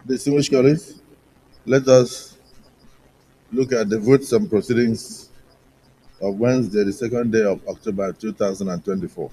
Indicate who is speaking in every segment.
Speaker 1: Distinguished colleagues, let us look at the votes and proceedings of Wednesday, the second day of October 2024.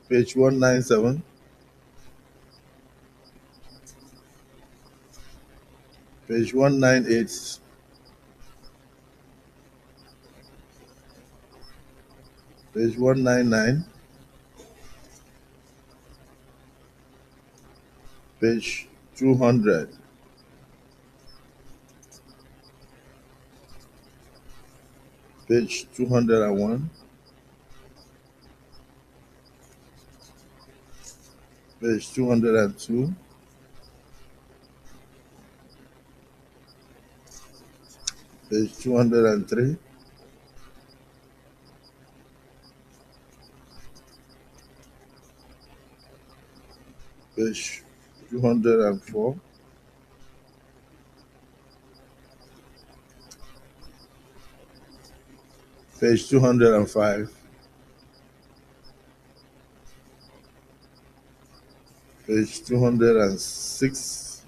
Speaker 1: Page 197, page 198, page 199, page 200, page 201, page 202, page 203, page 204, page 205, page 206.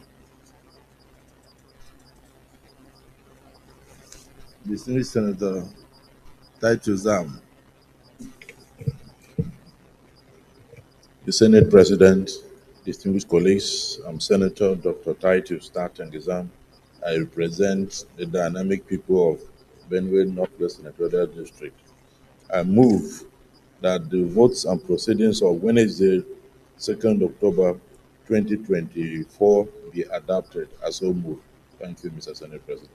Speaker 1: Distinguished Senator Titus Zam.
Speaker 2: The Senate President, distinguished colleagues, I'm Senator Dr. Titus Tartangizam. I represent the dynamic people of Benue Northwest Senatorial District. I move that the votes and proceedings of Wednesday, 2nd October 2024 be adopted as so moved. Thank you, Mr. Senate President.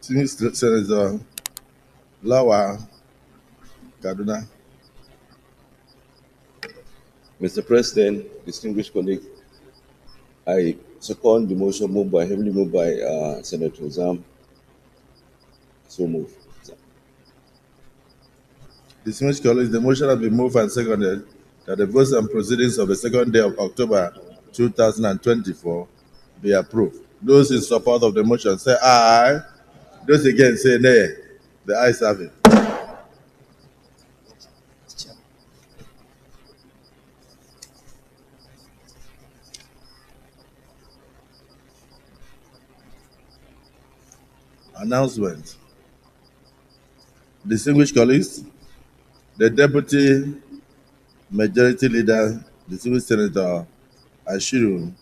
Speaker 1: Distinguished Senator Lawa Kaduna.
Speaker 3: Mr. President, distinguished colleagues, I second the motion heavily moved by Senator Zam. So move.
Speaker 1: Distinguished colleagues, the motion has been moved and seconded that the votes and proceedings of the second day of October 2024 be approved. Those in support of the motion say aye. Those against say nay. The ayes have it. Announcement. Distinguished colleagues, the Deputy Majority Leader, Distinguished Senator Ashiru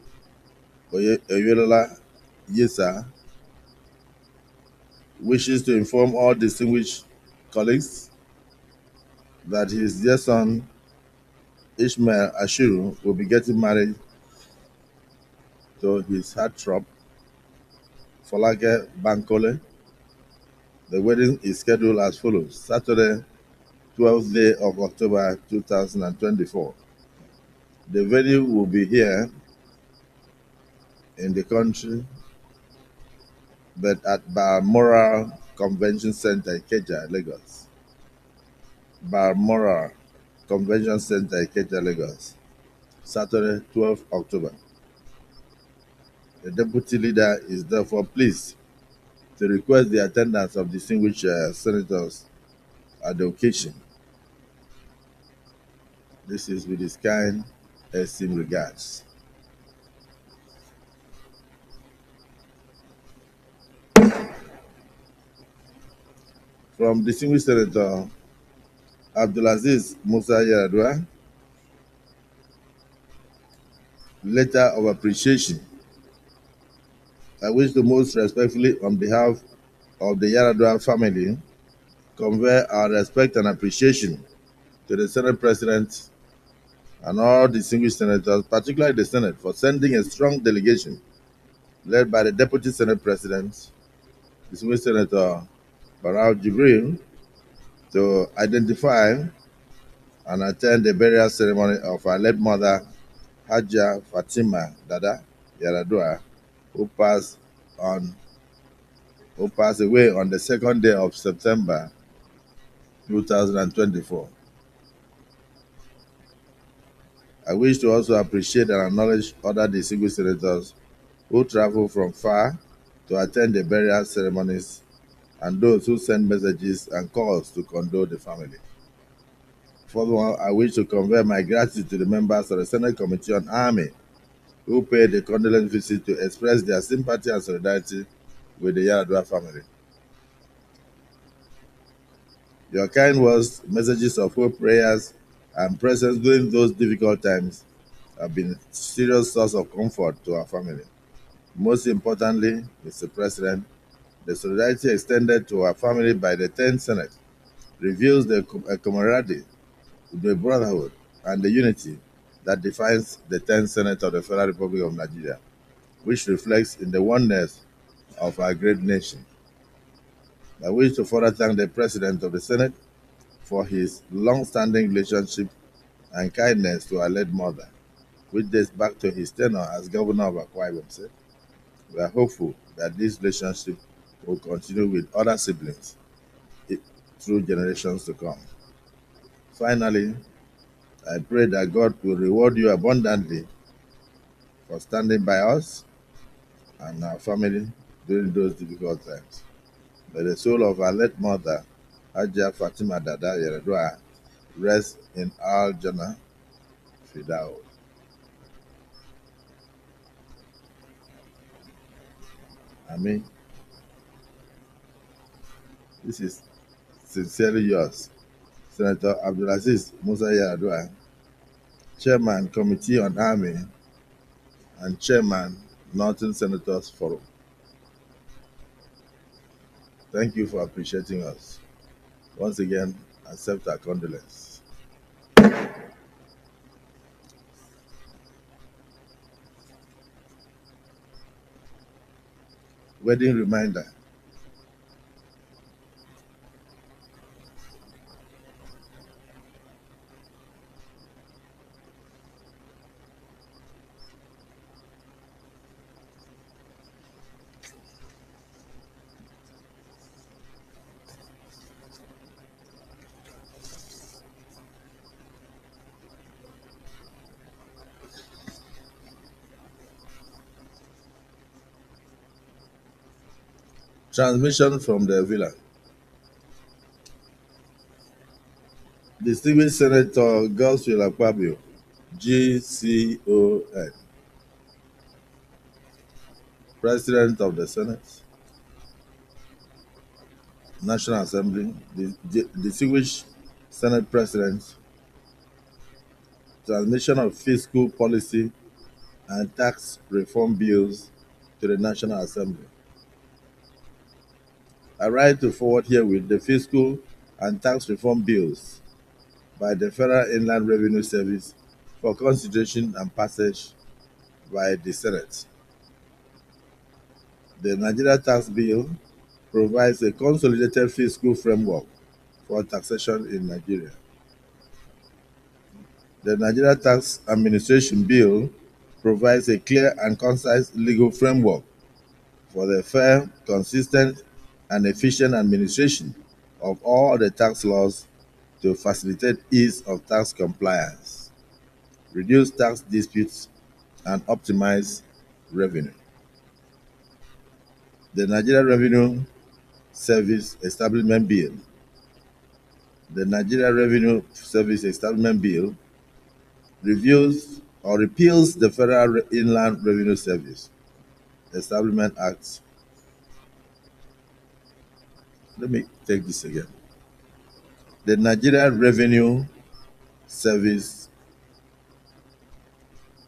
Speaker 1: Oyelola Yesa, wishes to inform all distinguished colleagues that his dear son Ishmael Ashiru will be getting married to his heartthrob Folake Bankole. The wedding is scheduled as follows: Saturday, 12th day of October 2024. The venue will be here in the country, but at Balmoral Convention Center, Ikeja, Lagos. Balmoral Convention Center, Ikeja, Lagos. Saturday, 12th October. The deputy leader is therefore pleased to request the attendance of distinguished senators at the occasion. This is with his kind esteemed regards. From distinguished Senator Abdulaziz Musa Yaradua, letter of appreciation. I wish to most respectfully, on behalf of the Yaradua family, convey our respect and appreciation to the Senate President and all distinguished senators, particularly the Senate, for sending a strong delegation led by the Deputy Senate President distinguished Senator Barao Jibril to identify and attend the burial ceremony of our late mother, Hajia Fatima Dada Yaradua, who passed on who passed away on the second day of September 2024. I wish to also appreciate and acknowledge other distinguished senators who travel from far to attend the burial ceremonies and those who send messages and calls to condole the family. Furthermore, I wish to convey my gratitude to the members of the Senate Committee on Army who paid a condolence visit to express their sympathy and solidarity with the Yaradua family. Your kind words, messages of hope, prayers, and presence during those difficult times have been a serious source of comfort to our family. Most importantly, Mr. President, the solidarity extended to our family by the 10th Senate reveals the camaraderie, the brotherhood, and the unity that defines the 10th Senate of the Federal Republic of Nigeria, which reflects in the oneness of our great nation. I wish to further thank the President of the Senate for his long-standing relationship and kindness to our late mother, which dates back to his tenure as governor of Akwa Ibom State. We are hopeful that this relationship will continue with other siblings through generations to come. Finally, I pray that God will reward you abundantly for standing by us and our family during those difficult times. May the soul of our late mother, Hajia Fatima Dada Yaradua, rest in Al Jannah Fidao. Amen. This is sincerely yours, Senator Abdulaziz Musa Yaradua, Chairman, Committee on Army, and Chairman, Northern Senators Forum. Thank you for appreciating us. Once again, accept our condolence. Wedding reminder. Transmission from the villa. Distinguished Senator Godswill Akpabio, GCON, President of the Senate, National Assembly, distinguished Senate President, transmission of fiscal policy and tax reform bills to the National Assembly. I write to forward herewith the fiscal and tax reform bills by the Federal Inland Revenue Service for consideration and passage by the Senate. The Nigeria Tax Bill provides a consolidated fiscal framework for taxation in Nigeria. The Nigeria Tax Administration Bill provides a clear and concise legal framework for the fair, consistent, and efficient administration of all the tax laws to facilitate ease of tax compliance, reduce tax disputes, and optimize revenue. The Nigeria Revenue Service Establishment Bill. The Nigeria Revenue Service Establishment Bill reviews or repeals the Federal Inland Revenue Service Establishment Act. Let me take this again. The Nigeria Revenue Service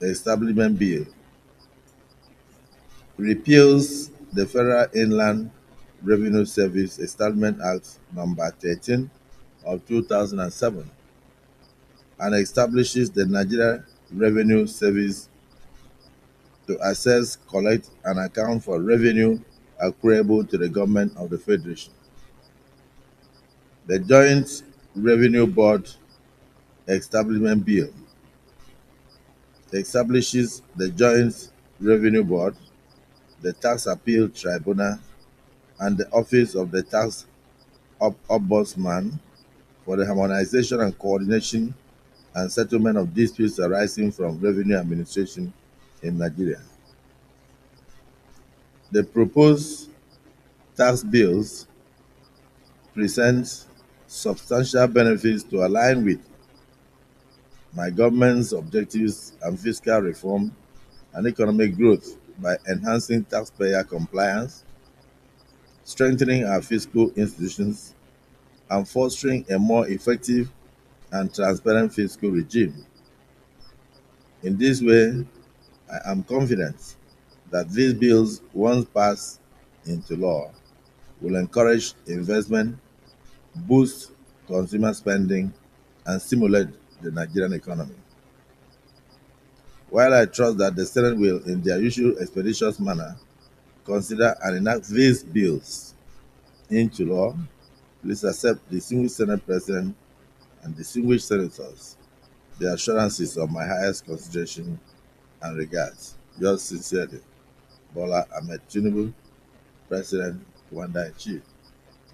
Speaker 1: Establishment Bill repeals the Federal Inland Revenue Service Establishment Act number 13 of 2007 and establishes the Nigeria Revenue Service to assess, collect, and account for revenue accruable to the government of the Federation. The Joint Revenue Board Establishment Bill establishes the Joint Revenue Board, the Tax Appeal Tribunal, and the Office of the Tax Ombudsman for the harmonization and coordination and settlement of disputes arising from revenue administration in Nigeria. The proposed tax bills present substantial benefits to align with my government's objectives and fiscal reform and economic growth by enhancing taxpayer compliance, strengthening our fiscal institutions, and fostering a more effective and transparent fiscal regime. In this way, I am confident that these bills, once passed into law, will encourage investment, boost consumer spending, and stimulate the Nigerian economy. While I trust that the Senate will, in their usual expeditious manner, consider and enact these bills into law, please accept, distinguished Senate President and distinguished senators, the assurances of my highest consideration and regards. Yours sincerely, Bola Ahmed Tinubu, President, Commander-in-Chief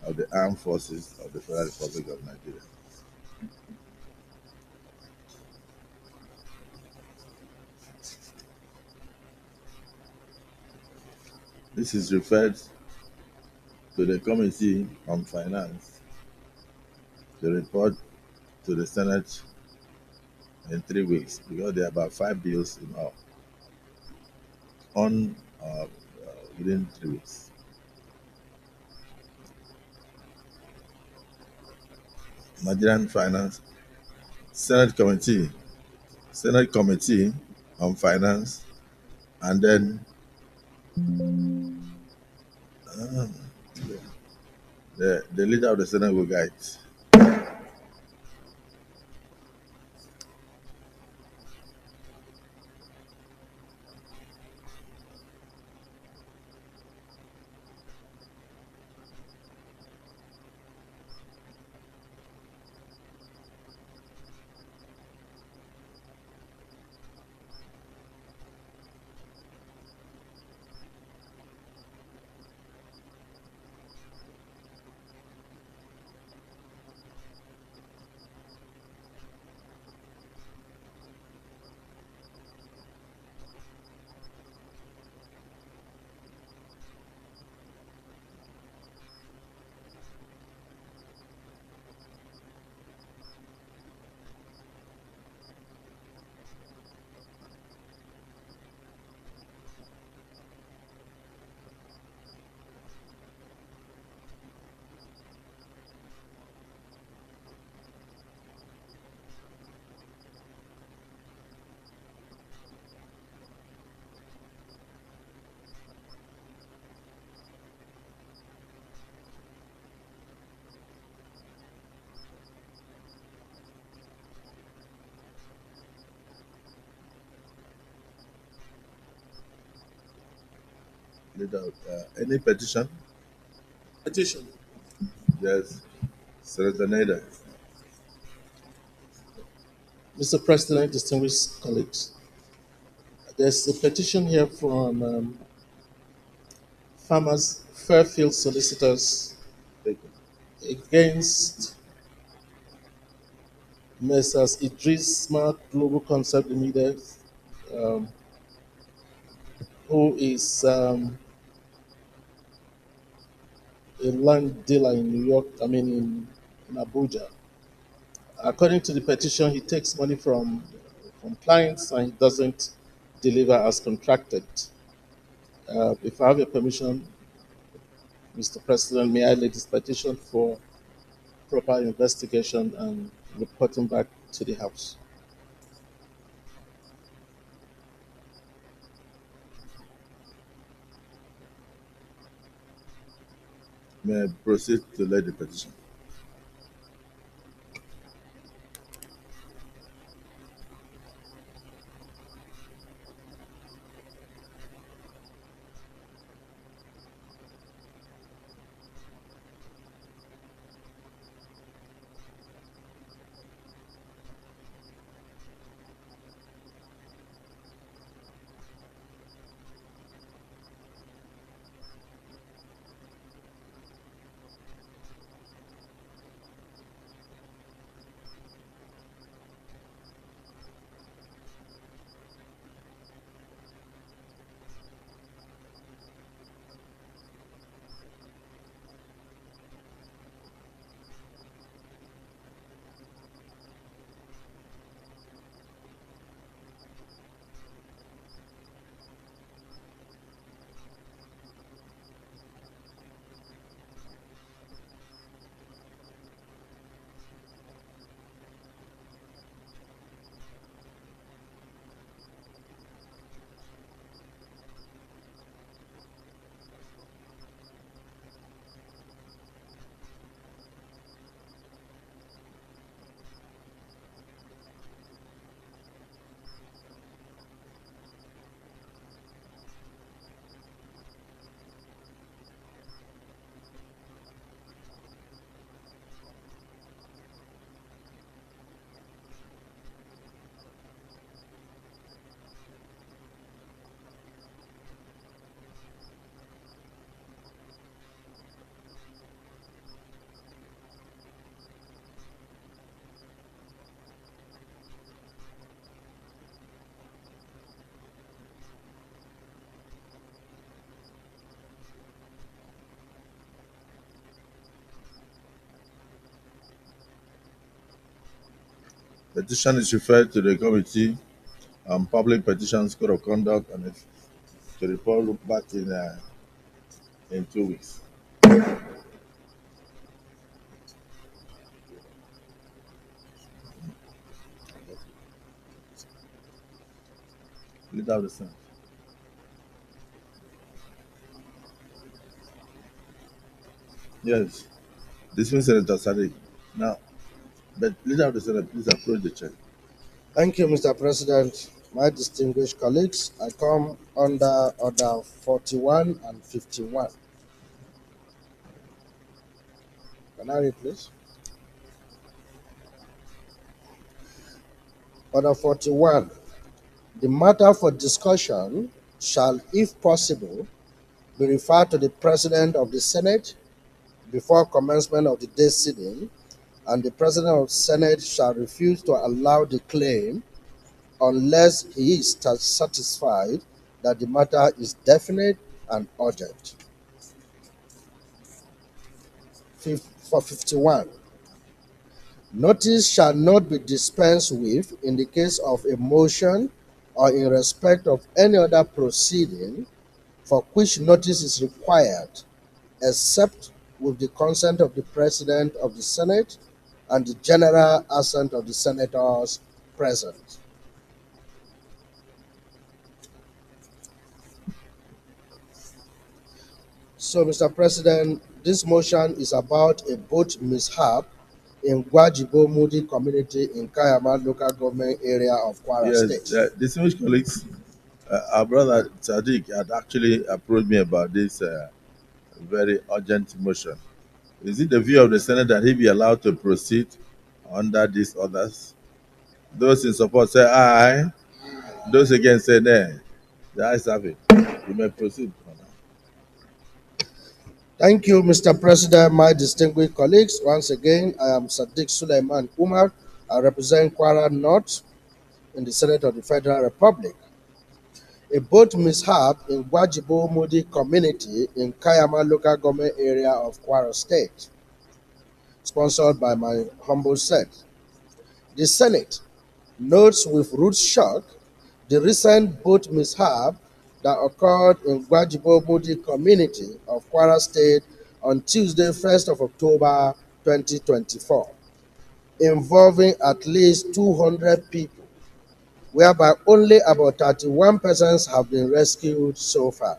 Speaker 1: of the Armed Forces of the Federal Republic of Nigeria. This is referred to the Committee on Finance to report to the Senate in 3 weeks because there are about 5 bills in all on within 3 weeks. Nigerian Finance Senate Committee, Senate Committee on Finance, and then uh, the leader of the Senate will guide. Leader, any petition?
Speaker 4: Petition.
Speaker 1: Yes, Senator Nader.
Speaker 4: Mr. President, distinguished colleagues, there's a petition here from farmers, Fairfield solicitors
Speaker 1: Take
Speaker 4: against Messrs. Idris Smart Global Concept Limited, um, who is a land dealer in New York, in Abuja. According to the petition, he takes money from clients and he doesn't deliver as contracted. If I have your permission, Mr. President, may I lay this petition for proper investigation and reporting back to the House?
Speaker 1: May I proceed to lay the petition? Petition is referred to the Committee on Public Petitions Code of Conduct and it's to report back in 2 weeks. Leader of the Senate. Yes, this means Senator Sadiq. Now, but Leader of the Senate, please approach the chair.
Speaker 5: Thank you, Mr. President. My distinguished colleagues, I come under Order 41 and 51. Can I read, please? Order 41. The matter for discussion shall, if possible, be referred to the President of the Senate before commencement of the day's sitting, and the President of the Senate shall refuse to allow the claim unless he is satisfied that the matter is definite and urgent. For 51, notice shall not be dispensed with in the case of a motion or in respect of any other proceeding for which notice is required, except with the consent of the President of the Senate and the general assent of the senators present. So, Mr. President, this motion is about a boat mishap in Gwajibo Mudi community in Kayama local government area of Kwara
Speaker 1: Yes,
Speaker 5: State.
Speaker 1: distinguished colleagues, our brother Sadiq had actually approached me about this very urgent motion. Is it the view of the Senate that he be allowed to proceed under these orders? Those in support say aye. Those against say nay. The ayes have it. You may proceed.
Speaker 5: Thank you, Mr. President, my distinguished colleagues. Once again, I am Sadiq Suleiman Umar. I represent Kwara North in the Senate of the Federal Republic. A boat mishap in Gwajibo Mudi community in Kayama local government area of Kwara State, sponsored by my humble set. The Senate notes with rude shock the recent boat mishap that occurred in Gwajibo Mudi community of Kwara State on Tuesday, 1st of October 2024, involving at least 200 people, whereby only about 31 persons have been rescued so far.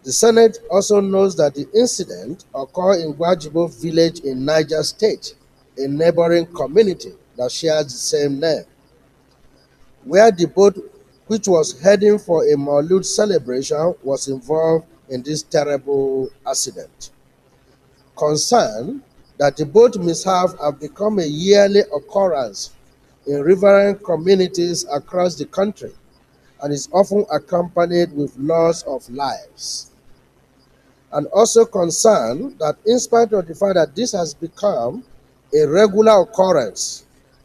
Speaker 5: The Senate also knows that the incident occurred in Gwajibo village in Niger State, a neighboring community that shares the same name, where the boat, which was heading for a Maulud celebration, was involved in this terrible accident. Concerned that the boat mishap have become a yearly occurrence in riverine communities across the country and is often accompanied with loss of lives. And also concerned that in spite of the fact that this has become a regular occurrence,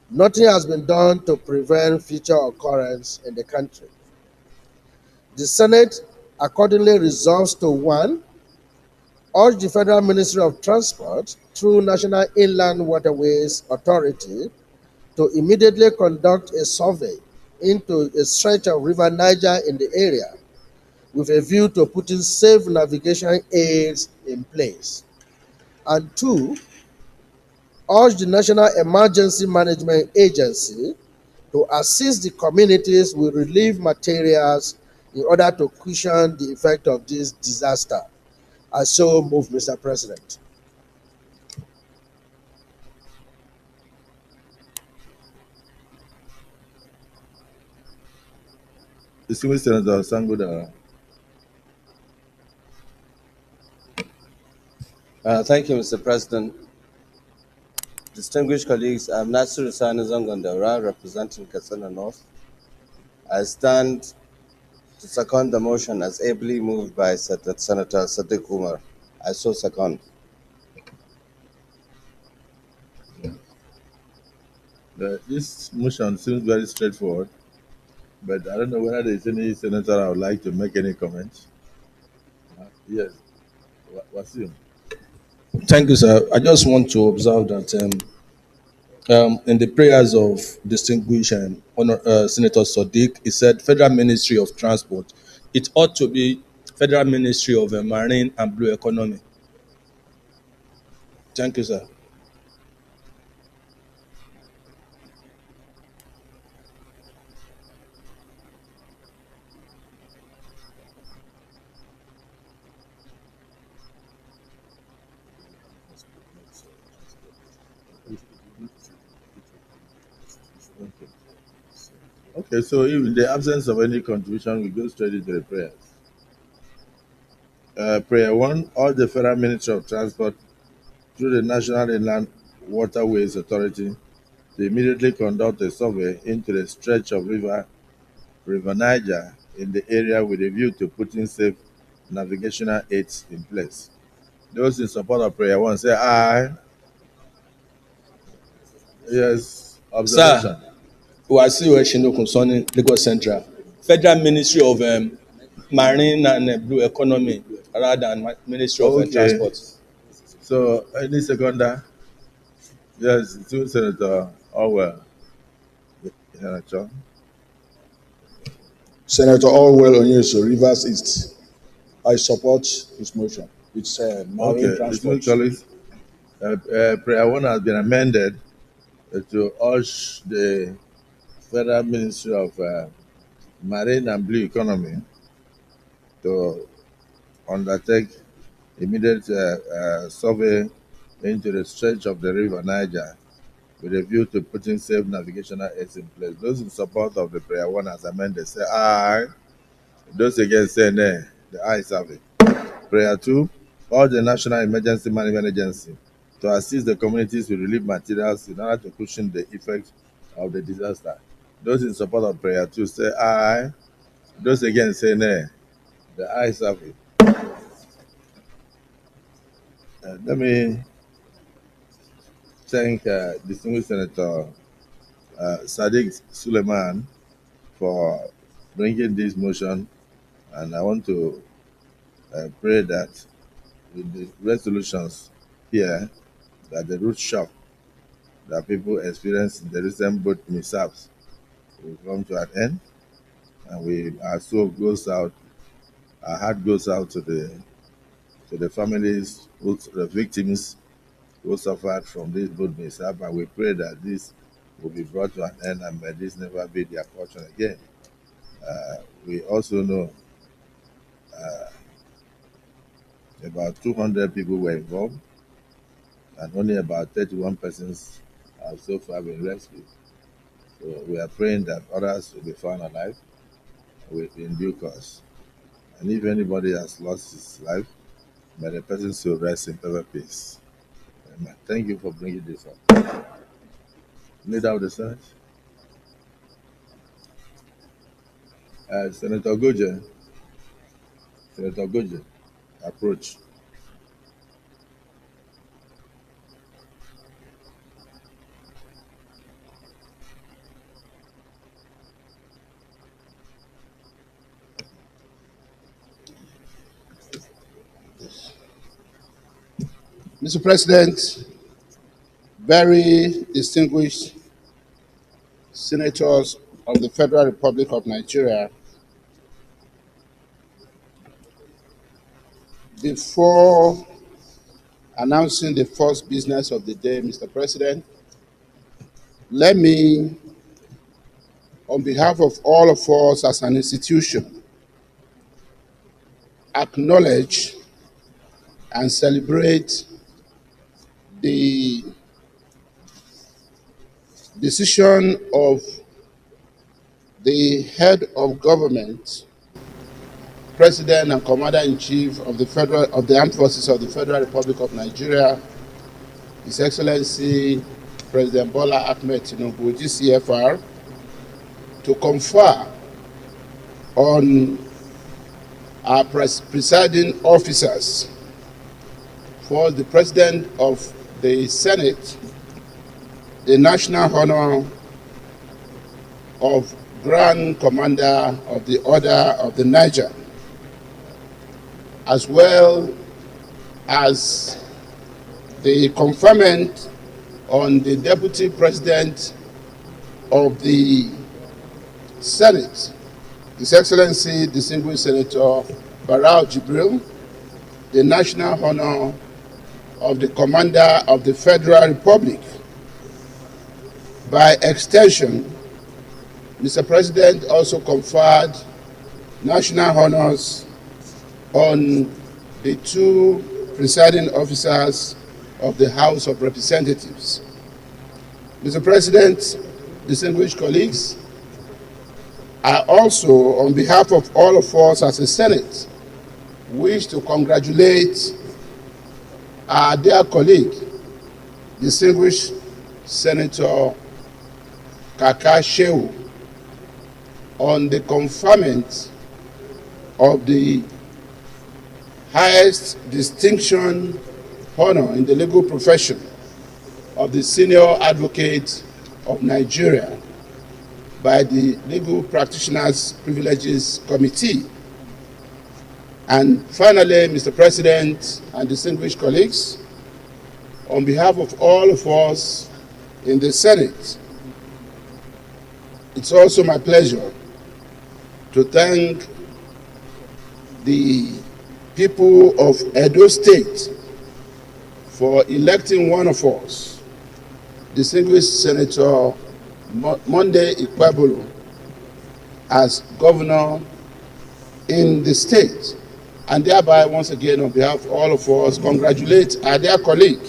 Speaker 5: nothing has been done to prevent future occurrence in the country. The Senate accordingly resolves to 1. Urge the Federal Ministry of Transport through National Inland Waterways Authority to immediately conduct a survey into a stretch of River Niger in the area with a view to putting safe navigation aids in place. And 2, urge the National Emergency Management Agency to assist the communities with relief materials in order to cushion the effect of this disaster. I so move, Mr. President.
Speaker 1: Distinguished Senator Sanguda.
Speaker 6: Thank you, Mr. President. Distinguished colleagues, I'm Nasir Sani Zangandara, representing Katsina North. I stand to second the motion as ably moved by Senator Sadiq Umar. I so second.
Speaker 1: This motion seems very straightforward, but I don't know whether there's any senator I would like to make any comments. Yes, Wasim.
Speaker 7: Thank you, sir. I just want to observe that In the prayers of distinguished Senator Sadiq, he said Federal Ministry of Transport. It ought to be Federal Ministry of Marine and Blue Economy. Thank you, sir.
Speaker 1: Okay, so if in the absence of any contribution, we go straight into the prayers. Prayer one, all the Federal Ministry of Transport through the National Inland Waterways Authority to immediately conduct a survey into the stretch of River Niger in the area with a view to putting safe navigational aids in place. Those in support of prayer one say aye. Yes.
Speaker 7: Sir,
Speaker 1: Observation.
Speaker 7: Wasiu Eshino concerning Lagos Central. Federal Ministry of Marine and Blue Economy rather than Ministry of
Speaker 1: Okay.
Speaker 7: Transport.
Speaker 1: So any seconder? Yes, to Senator Orwell. Senator.
Speaker 2: Senator Orwell Onyeso, Rivers East. I support his motion. It's marine
Speaker 1: Okay,
Speaker 2: transport.
Speaker 1: distinguished colleagues, prayer one has been amended to urge the Federal Ministry of Marine and Blue Economy to undertake immediate survey into the stretch of the River Niger with a view to putting safe navigational aids in place. Those in support of the prayer one as amended say aye. Those against say nay. The ayes have it. Prayer two, urge the National Emergency Management Agency to assist the communities with relief materials in order to cushion the effects of the disaster. Those in support of prayer two say aye. Those against say nay. The ayes have it. Let me thank distinguished Senator Sadiq Suleiman for bringing this motion, and I want to pray that with the resolutions here, that the root shock that people experienced in the recent boat mishaps will come to an end, and our soul goes out, our heart goes out to the families, the victims who suffered from this boat mishap, and we pray that this will be brought to an end and may this never be their fortune again. We also know about 200 people were involved, and only about 31 persons have so far been rescued. So we are praying that others will be found alive in due course. And if anybody has lost his life, may the person still rest in perfect peace. Amen. Thank you for bringing this up. Leader of the Senate, Senator Goje. Senator Goje, approach.
Speaker 8: Mr. President, very distinguished senators of the Federal Republic of Nigeria, before announcing the first business of the day, Mr. President, let me, on behalf of all of us as an institution, acknowledge and celebrate the decision of the head of government, President and Commander-in-Chief of the Armed Forces of the Federal Republic of Nigeria, His Excellency President Bola Ahmed Tinubu, GCFR, to confer on our presiding officers for the President of the Senate the national honor of Grand Commander of the Order of the Niger, as well as the conferment on the Deputy President of the Senate, His Excellency Distinguished Senator Barao Jibril, the national honor of the Commander of the Federal Republic. By extension, Mr. President also conferred national honors on the two presiding officers of the House of Representatives. Mr. President, distinguished colleagues, I also, on behalf of all of us as a Senate, wish to congratulate our dear colleague, distinguished Senator Kaka Shehu, on the conferment of the highest distinction honor in the legal profession of the Senior Advocate of Nigeria by the Legal Practitioners Privileges Committee. And finally, Mr. President and distinguished colleagues, on behalf of all of us in the Senate, it's also my pleasure to thank the people of Edo State for electing one of us, distinguished Senator Monday Ikpebolo, as governor in the state. And thereby, once again, on behalf of all of us, congratulate our dear colleague,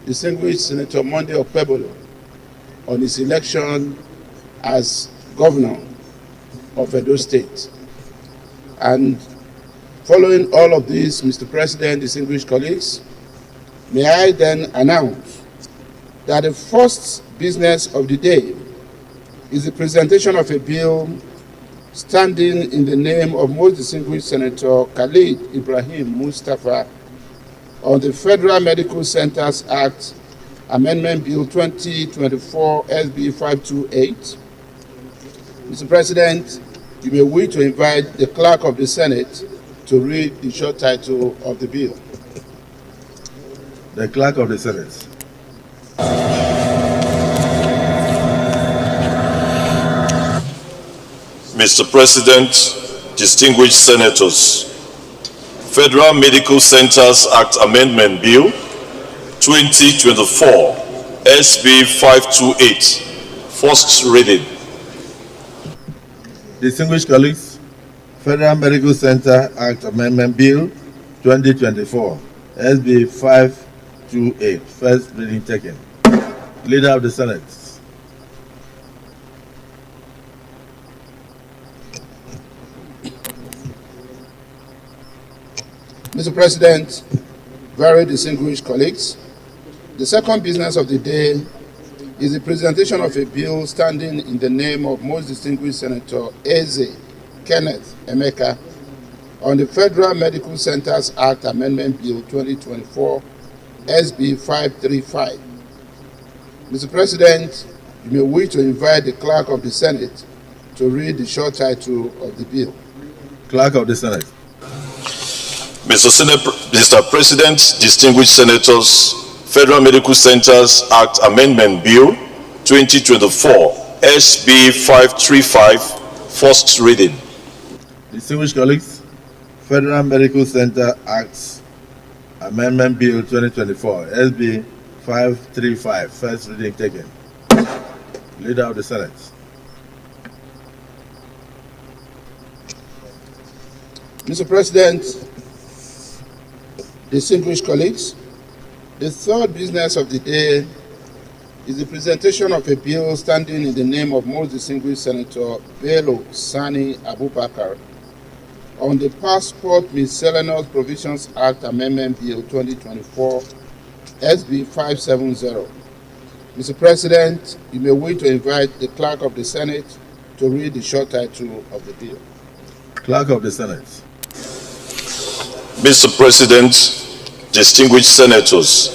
Speaker 8: distinguished Senator Monday Ikpebolo, on his election as governor of Edo State. And following all of this, Mr. President, distinguished colleagues, may I then announce that the first business of the day is the presentation of a bill standing in the name of most distinguished Senator Khalid Ibrahim Mustafa on the Federal Medical Centers Act Amendment Bill 2024 SB 528. Mr. President, you may wish to invite the Clerk of the Senate to read the short title of the bill.
Speaker 1: The Clerk of the Senate.
Speaker 9: Mr. President, distinguished senators, Federal Medical Centers Act Amendment Bill 2024 SB 528, first reading.
Speaker 1: Distinguished colleagues, Federal Medical Center Act Amendment Bill 2024 SB 528, first reading taken. Leader of the Senate.
Speaker 8: Mr. President, very distinguished colleagues, the second business of the day is the presentation of a bill standing in the name of most distinguished Senator Eze Kenneth Emeka on the Federal Medical Centers Act Amendment Bill 2024 SB 535. Mr. President, you may wish to invite the Clerk of the Senate to read the short title of the bill.
Speaker 1: Clerk of the Senate.
Speaker 9: Mr. President, distinguished senators, Federal Medical Centers Act Amendment Bill 2024 SB 535, first reading.
Speaker 1: Distinguished colleagues, Federal Medical Center Act Amendment Bill 2024 SB 535, first reading taken. Leader of the Senate.
Speaker 8: Mr. President, distinguished colleagues, the third business of the day is the presentation of a bill standing in the name of most distinguished Senator Bello Sani Abubakar on the Passport Miscellaneous Provisions Act Amendment Bill 2024 SB 570. Mr. President, you may wish to invite the Clerk of the Senate to read the short title of the bill.
Speaker 1: Clerk of the Senate.
Speaker 9: Mr. President, distinguished senators,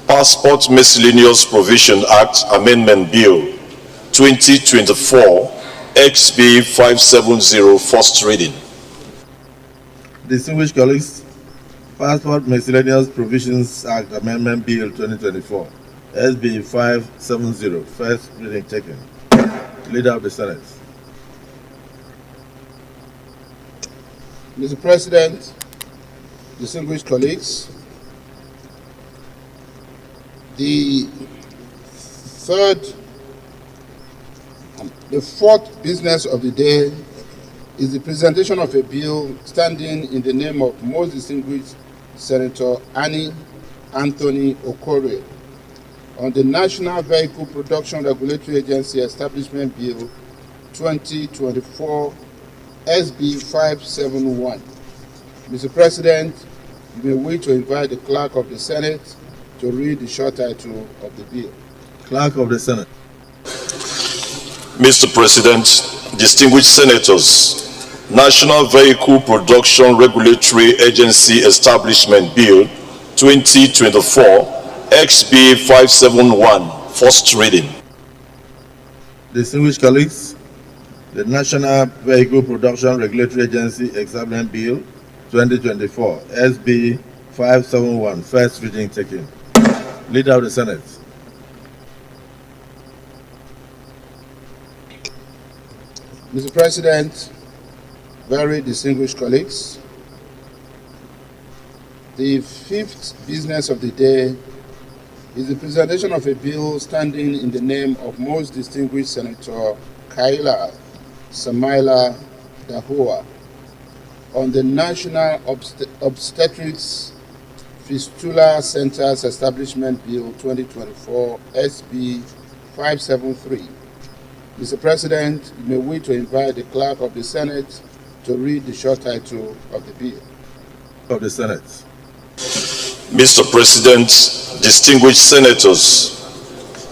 Speaker 9: Passport Miscellaneous Provision Act Amendment Bill 2024 XB 570, first reading.
Speaker 1: Distinguished colleagues, Passport Miscellaneous Provisions Act Amendment Bill 2024 SB 570, first reading taken. Leader of the Senate.
Speaker 8: Mr. President, distinguished colleagues, the fourth business of the day is the presentation of a bill standing in the name of most distinguished Senator Annie Anthony Okorie on the National Vehicle Production Regulatory Agency Establishment Bill 2024 SB 571. Mr. President, you may wish to invite the Clerk of the Senate to read the short title of the bill.
Speaker 1: Clerk of the Senate.
Speaker 9: Mr. President, distinguished senators, National Vehicle Production Regulatory Agency Establishment Bill 2024 XB 571, first reading.
Speaker 1: Distinguished colleagues, the National Vehicle Production Regulatory Agency Establishment Bill 2024 SB 571, first reading taken. Leader of the Senate.
Speaker 8: Mr. President, very distinguished colleagues, the fifth business of the day is the presentation of a bill standing in the name of most distinguished Senator Kaila Samaila Dahua on the National Obstetrics Fistula Centers Establishment Bill 2024 SB 573. Mr. President, you may wish to invite the Clerk of the Senate to read the short title of the bill.
Speaker 1: Of the Senate.
Speaker 9: Mr. President, distinguished senators,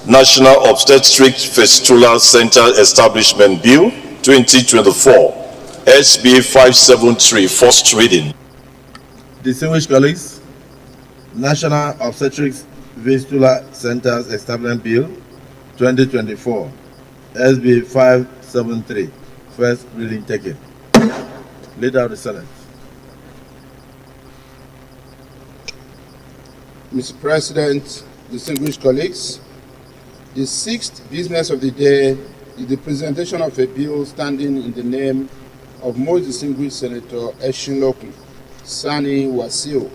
Speaker 9: National Obstetric Fistula Center Establishment Bill 2024 SB 573, first reading.
Speaker 1: Distinguished colleagues, National Obstetrics Fistula Centers Establishment Bill 2024 SB 573, first reading taken. Leader of the Senate.
Speaker 8: Mr. President, distinguished colleagues, the sixth business of the day is the presentation of a bill standing in the name of most distinguished Senator Eshinloku Sani Wasiu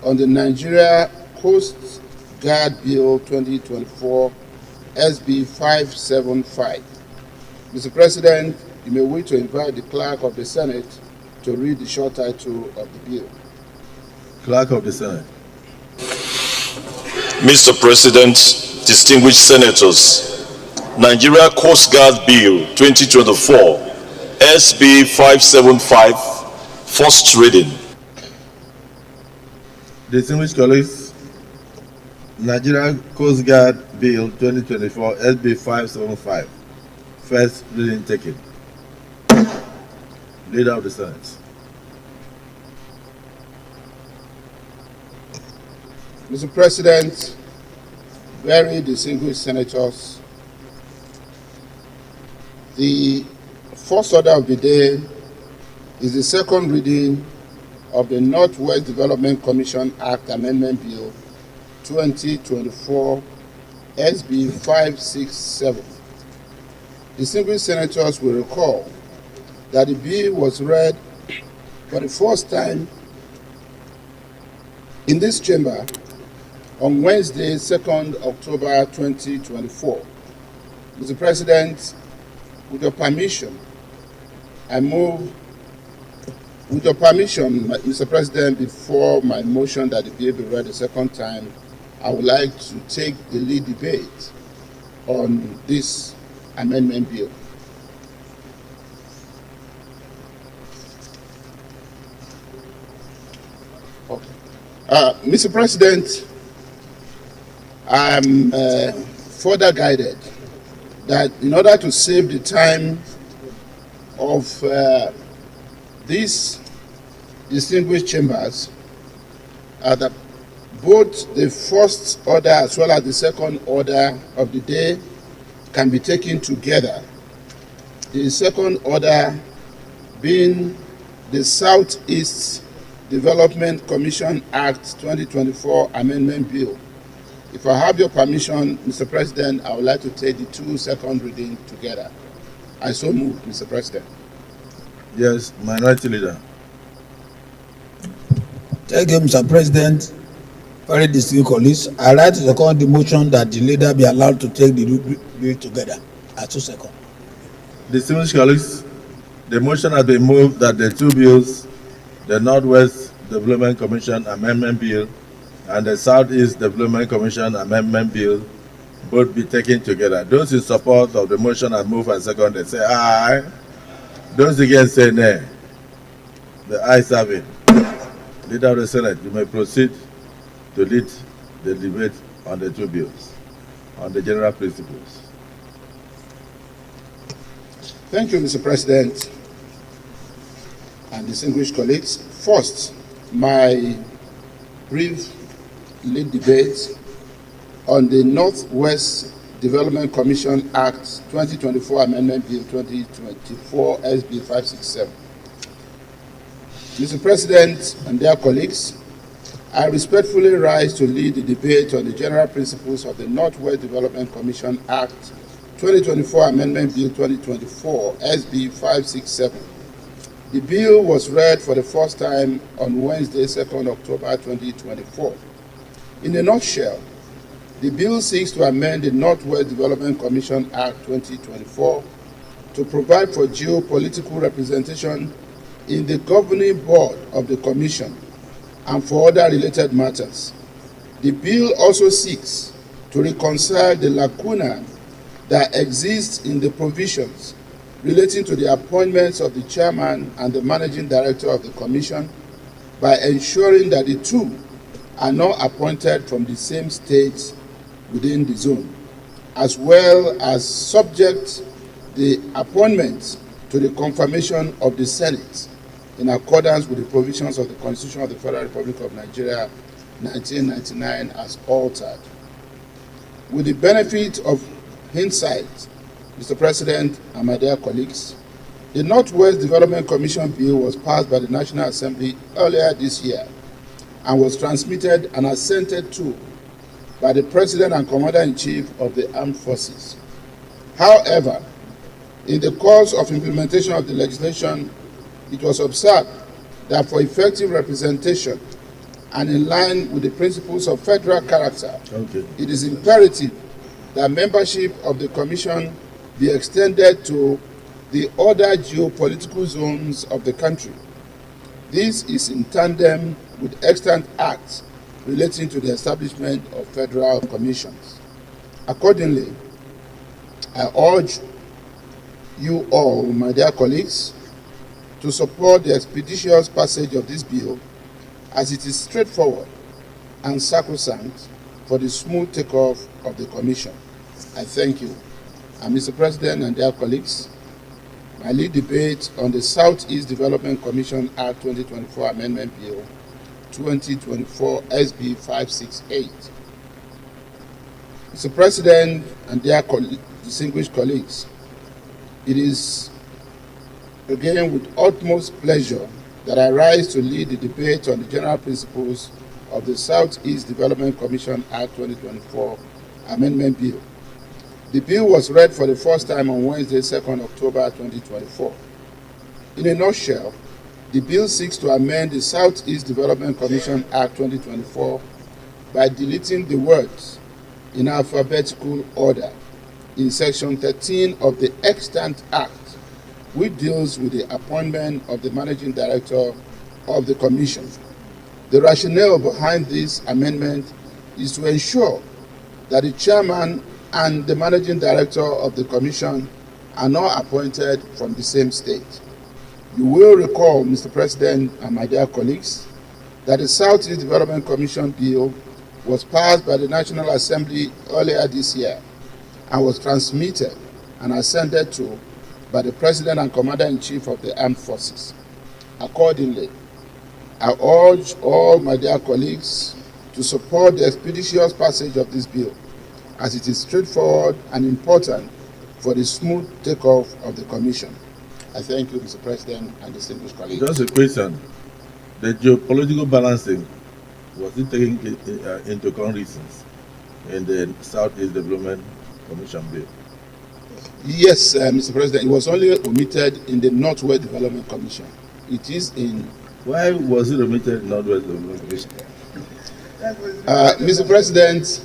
Speaker 8: on the Nigeria Coast Guard Bill 2024 SB 575. Mr. President, you may wish to invite the Clerk of the Senate to read the short title of the bill.
Speaker 1: Clerk of the Senate.
Speaker 9: Mr. President, distinguished senators, Nigeria Coast Guard Bill 2024 SB 575, first reading.
Speaker 1: Distinguished colleagues, Nigeria Coast Guard Bill 2024 SB 575, first reading taken. Leader of the Senate.
Speaker 8: Mr. President, very distinguished senators, the first order of the day is the second reading of the Northwest Development Commission Act Amendment Bill 2024 SB 567. Distinguished senators will recall that the bill was read for the first time in this chamber on Wednesday, 2nd October 2024. Mr. President, with your permission, I move, with your permission, Mr. President, before my motion that the bill be read a second time, I would like to take the lead debate on this amendment bill. Okay. Mr. President, I'm further guided that in order to save the time of these distinguished chambers, that both the first order as well as the second order of the day can be taken together. The second order being the Southeast Development Commission Act 2024 Amendment Bill If I have your permission, Mr. President, I would like to take the two second reading together. I so move, Mr. President.
Speaker 1: Yes, Minority Leader.
Speaker 10: Thank you, Mr. President. Very distinguished colleagues. I write to second the motion that the leader be allowed to take the bill together. At 2 seconds.
Speaker 1: Distinguished colleagues, the motion has been moved that the two bills, the Northwest Development Commission Amendment Bill and the Southeast Development Commission Amendment Bill, both be taken together. Those in support of the motion and move and second, they say aye. Those against say nay. The ayes have it. Leader of the Senate, you may proceed to lead the debate on the two bills, on the general principles.
Speaker 8: Thank you, Mr. President and distinguished colleagues. First, my brief lead debate on the Northwest Development Commission Act 2024 Amendment Bill 2024 SB 567. Mr. President and dear colleagues, I respectfully rise to lead the debate on the general principles of the Northwest Development Commission Act 2024 Amendment Bill 2024 SB 567. The bill was read for the first time on Wednesday, 2nd October 2024. In a nutshell, the bill seeks to amend the Northwest Development Commission Act 2024 to provide for geopolitical representation in the governing board of the Commission and for other related matters. The bill also seeks to reconcile the lacuna that exists in the provisions relating to the appointments of the chairman and the managing director of the Commission by ensuring that the two are not appointed from the same states within the zone, as well as subject the appointments to the confirmation of the Senate in accordance with the provisions of the Constitution of the Federal Republic of Nigeria 1999 as altered. With the benefit of hindsight, Mr. President and my dear colleagues, the Northwest Development Commission Bill was passed by the National Assembly earlier this year and was transmitted and assented to by the President and Commander-in-Chief of the Armed Forces. However, in the course of implementation of the legislation, it was observed that for effective representation and in line with the principles of federal character, it is imperative that membership of the Commission be extended to the other geopolitical zones of the country. This is in tandem with extant acts relating to the establishment of federal commissions. Accordingly, I urge you all, my dear colleagues, to support the expeditious passage of this bill, as it is straightforward and sacrosanct for the smooth takeoff of the Commission. I thank you. And Mr. President and dear colleagues, my lead debate on the Southeast Development Commission Act 2024 Amendment Bill 2024 SB 568. Mr. President and dear distinguished colleagues, it is again with utmost pleasure that I rise to lead the debate on the general principles of the Southeast Development Commission Act 2024 Amendment Bill. The bill was read for the first time on Wednesday, 2nd October 2024. In a nutshell, the bill seeks to amend the Southeast Development Commission Act 2024 by deleting the words in alphabetical order in Section 13 of the extant Act, which deals with the appointment of the Managing Director of the Commission. The rationale behind this amendment is to ensure that the Chairman and the Managing Director of the Commission are not appointed from the same state. You will recall, Mr. President and my dear colleagues, that the Southeast Development Commission Bill was passed by the National Assembly earlier this year and was transmitted and assented to by the President and Commander-in-Chief of the Armed Forces. Accordingly, I urge all my dear colleagues to support the expeditious passage of this bill, as it is straightforward and important for the smooth takeoff of the Commission. I thank you, Mr. President and distinguished colleagues.
Speaker 1: Just a question. The geopolitical balancing, was it taken into account reasons? in the Southeast Development Commission bill?
Speaker 8: Yes, Mr. President, it was only omitted in the Northwest Development Commission. It is in.
Speaker 1: Why was it omitted in Northwest Development Commission?
Speaker 8: Mr. President,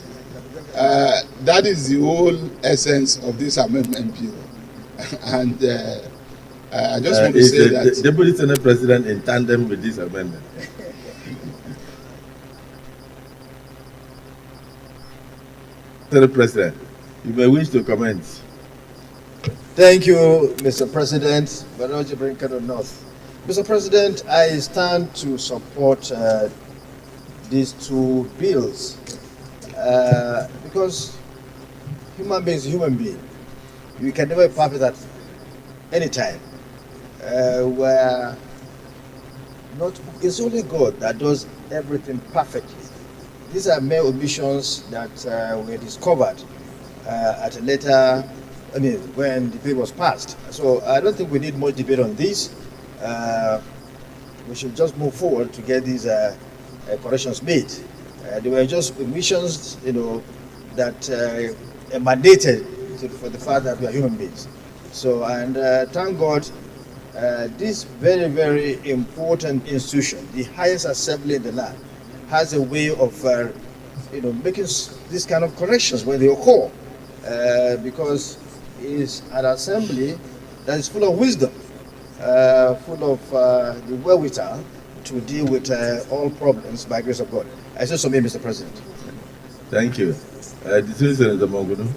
Speaker 8: that is the whole essence of this amendment bill. And I just want to say that.
Speaker 1: The Deputy Senate President in tandem with this amendment. Senate President, you may wish to comment.
Speaker 5: Thank you, Mr. President. Mr. President, I stand to support these two bills because human being is a human being. You can never be perfect at any time. It's only God that does everything perfectly. These are mere omissions that were discovered at a later, when the bill was passed. So I don't think we need more debate on this. We should just move forward to get these corrections made. They were just omissions, that mandated for the fact that we are human beings. So, and thank God, this very, very important institution, the highest assembly in the land, has a way of, making this kind of corrections when they occur, because it's an assembly that is full of wisdom, full of the wherewithal to deal with all problems by grace of God. I say so, Mr. President.
Speaker 1: Thank you. Distinguished Senator Monguno.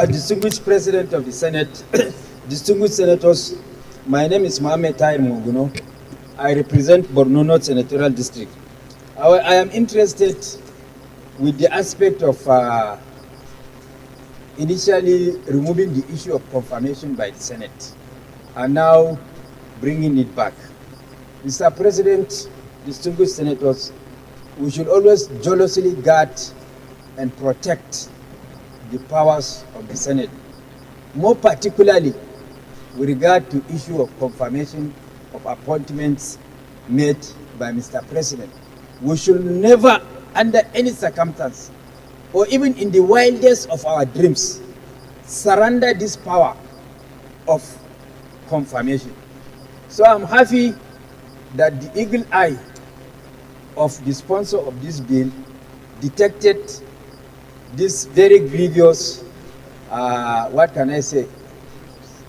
Speaker 11: Distinguished President of the Senate, distinguished senators, my name is Mohamed Tahir Monguno. I represent Borno North Senatorial District. I am interested with the aspect of initially removing the issue of confirmation by the Senate and now bringing it back. Mr. President, distinguished senators, we should always jealously guard and protect the powers of the Senate, more particularly with regard to issue of confirmation of appointments made by Mr. President. We should never, under any circumstance, or even in the wildest of our dreams, surrender this power of confirmation. So I'm happy that the eagle eye of the sponsor of this bill detected this very grievous,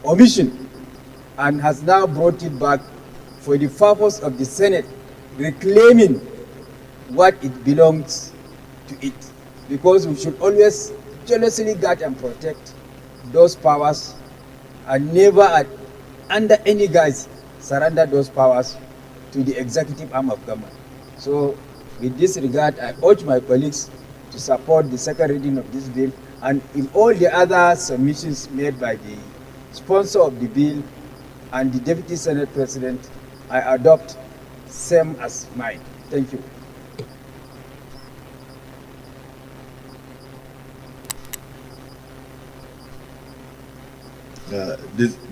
Speaker 11: omission, and has now brought it back for the purpose of the Senate reclaiming what it belongs to it. Because we should always jealously guard and protect those powers and never, under any guise, surrender those powers to the executive arm of government. So, with this regard, I urge my colleagues to support the second reading of this bill, and in all the other submissions made by the sponsor of the bill and the Deputy Senate President, I adopt same as mine. Thank you.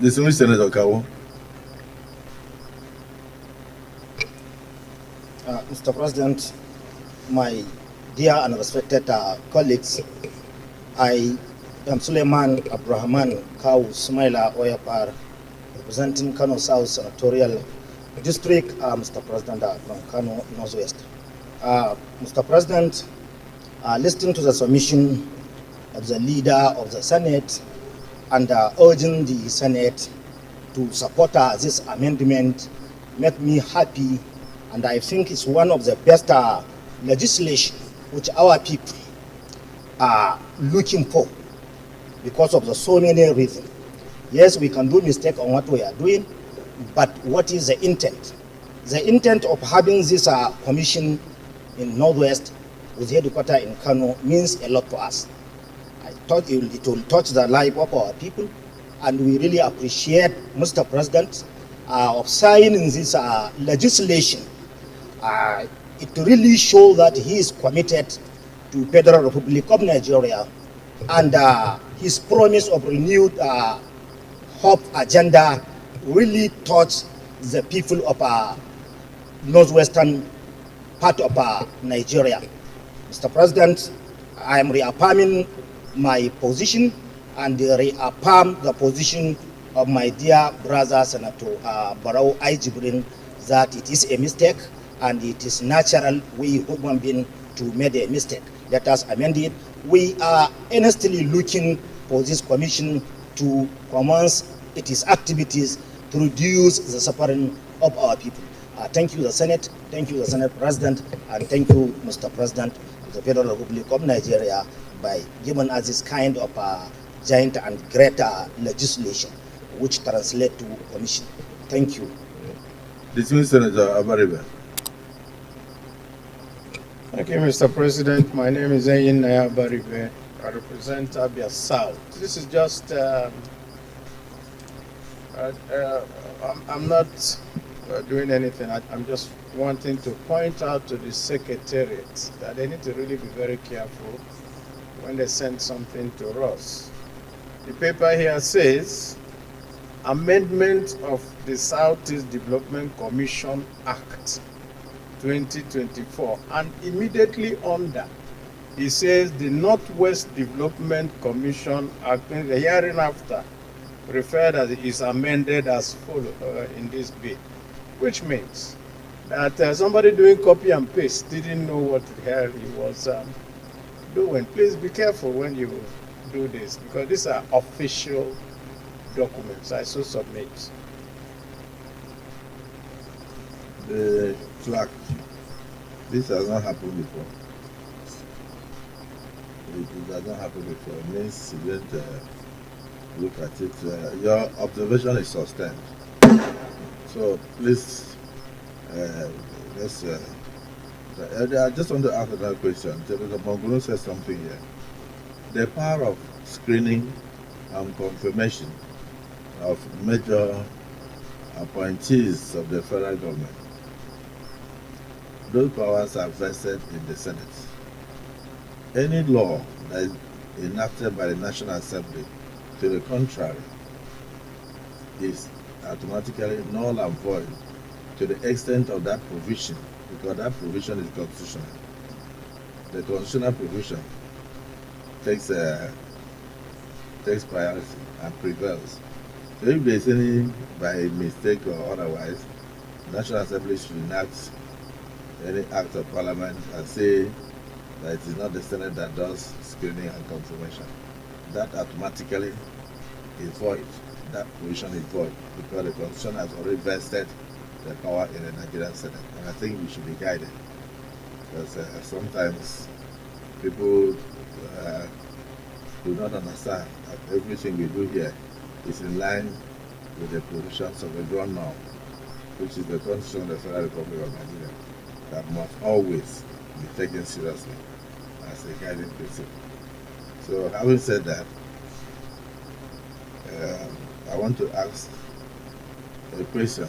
Speaker 1: Distinguished Senator Kawo.
Speaker 12: Mr. President, my dear and respected colleagues, I am Suleiman Abrahaman Kawu Sumaila Oyapar, representing Kano South Senatorial District, Mr. President, from Kano Northwest. Mr. President, listening to the submission of the leader of the Senate and urging the Senate to support this amendment make me happy, and I think it's one of the best legislation which our people are looking for because of the so many reasons. Yes, we can do mistake on what we are doing, but what is the intent? The intent of having this commission in Northwest with headquarters in Kano means a lot to us. I thought it will touch the life of our people, and we really appreciate Mr. President of signing this legislation. It really shows that he is committed to Federal Republic of Nigeria, and his promise of renewed hope agenda really touched the people of northwestern part of Nigeria. Mr. President, I am reaffirming my position and reaffirm the position of my dear brother Senator Barau I. Jibrin that it is a mistake and it is natural we human beings to make a mistake. Let us amend it. We are earnestly looking for this commission to commence its activities to reduce the suffering of our people. Thank you, the Senate. Thank you, the Senate President, and thank you, Mr. President of the Federal Republic of Nigeria, by giving us this kind of giant and greater legislation, which translate to commission. Thank you.
Speaker 1: Dismissed Senator Abaribe.
Speaker 4: Thank you, Mr. President. My name is Eyin Naya Baribe. I represent Abia South. This is just, I'm not doing anything. I'm just wanting to point out to the Secretariat that they need to really be very careful when they send something to us. The paper here says, Amendment of the Southeast Development Commission Act 2024, and immediately under it says the Northwest Development Commission Act, the hearing after referred as is amended as follows in this bill, which means that somebody doing copy and paste didn't know what the hell he was doing. Please be careful when you do this, because these are official documents. I so submit.
Speaker 1: The clerk, this has not happened before. It has not happened before. It means you didn't look at it. Your observation is sustained. So please, let's. I just want to ask another question. Senator Bongono said something here. The power of screening and confirmation of major appointees of the federal government, those powers are vested in the Senate. Any law that is enacted by the National Assembly to the contrary is automatically null and void to the extent of that provision, because that provision is constitutional. The constitutional provision takes priority and prevails. So if there's any, by mistake or otherwise, National Assembly should enact any act of parliament and say that it is not the Senate that does screening and confirmation, that automatically is void. That provision is void because the Constitution has already vested the power in the Nigerian Senate. And I think we should be guided, because sometimes people do not understand that everything we do here is in line with the provisions of the drawn norm, which is the Constitution of the Federal Republic of Nigeria, that must always be taken seriously as a guiding principle. So having said that, I want to ask a question.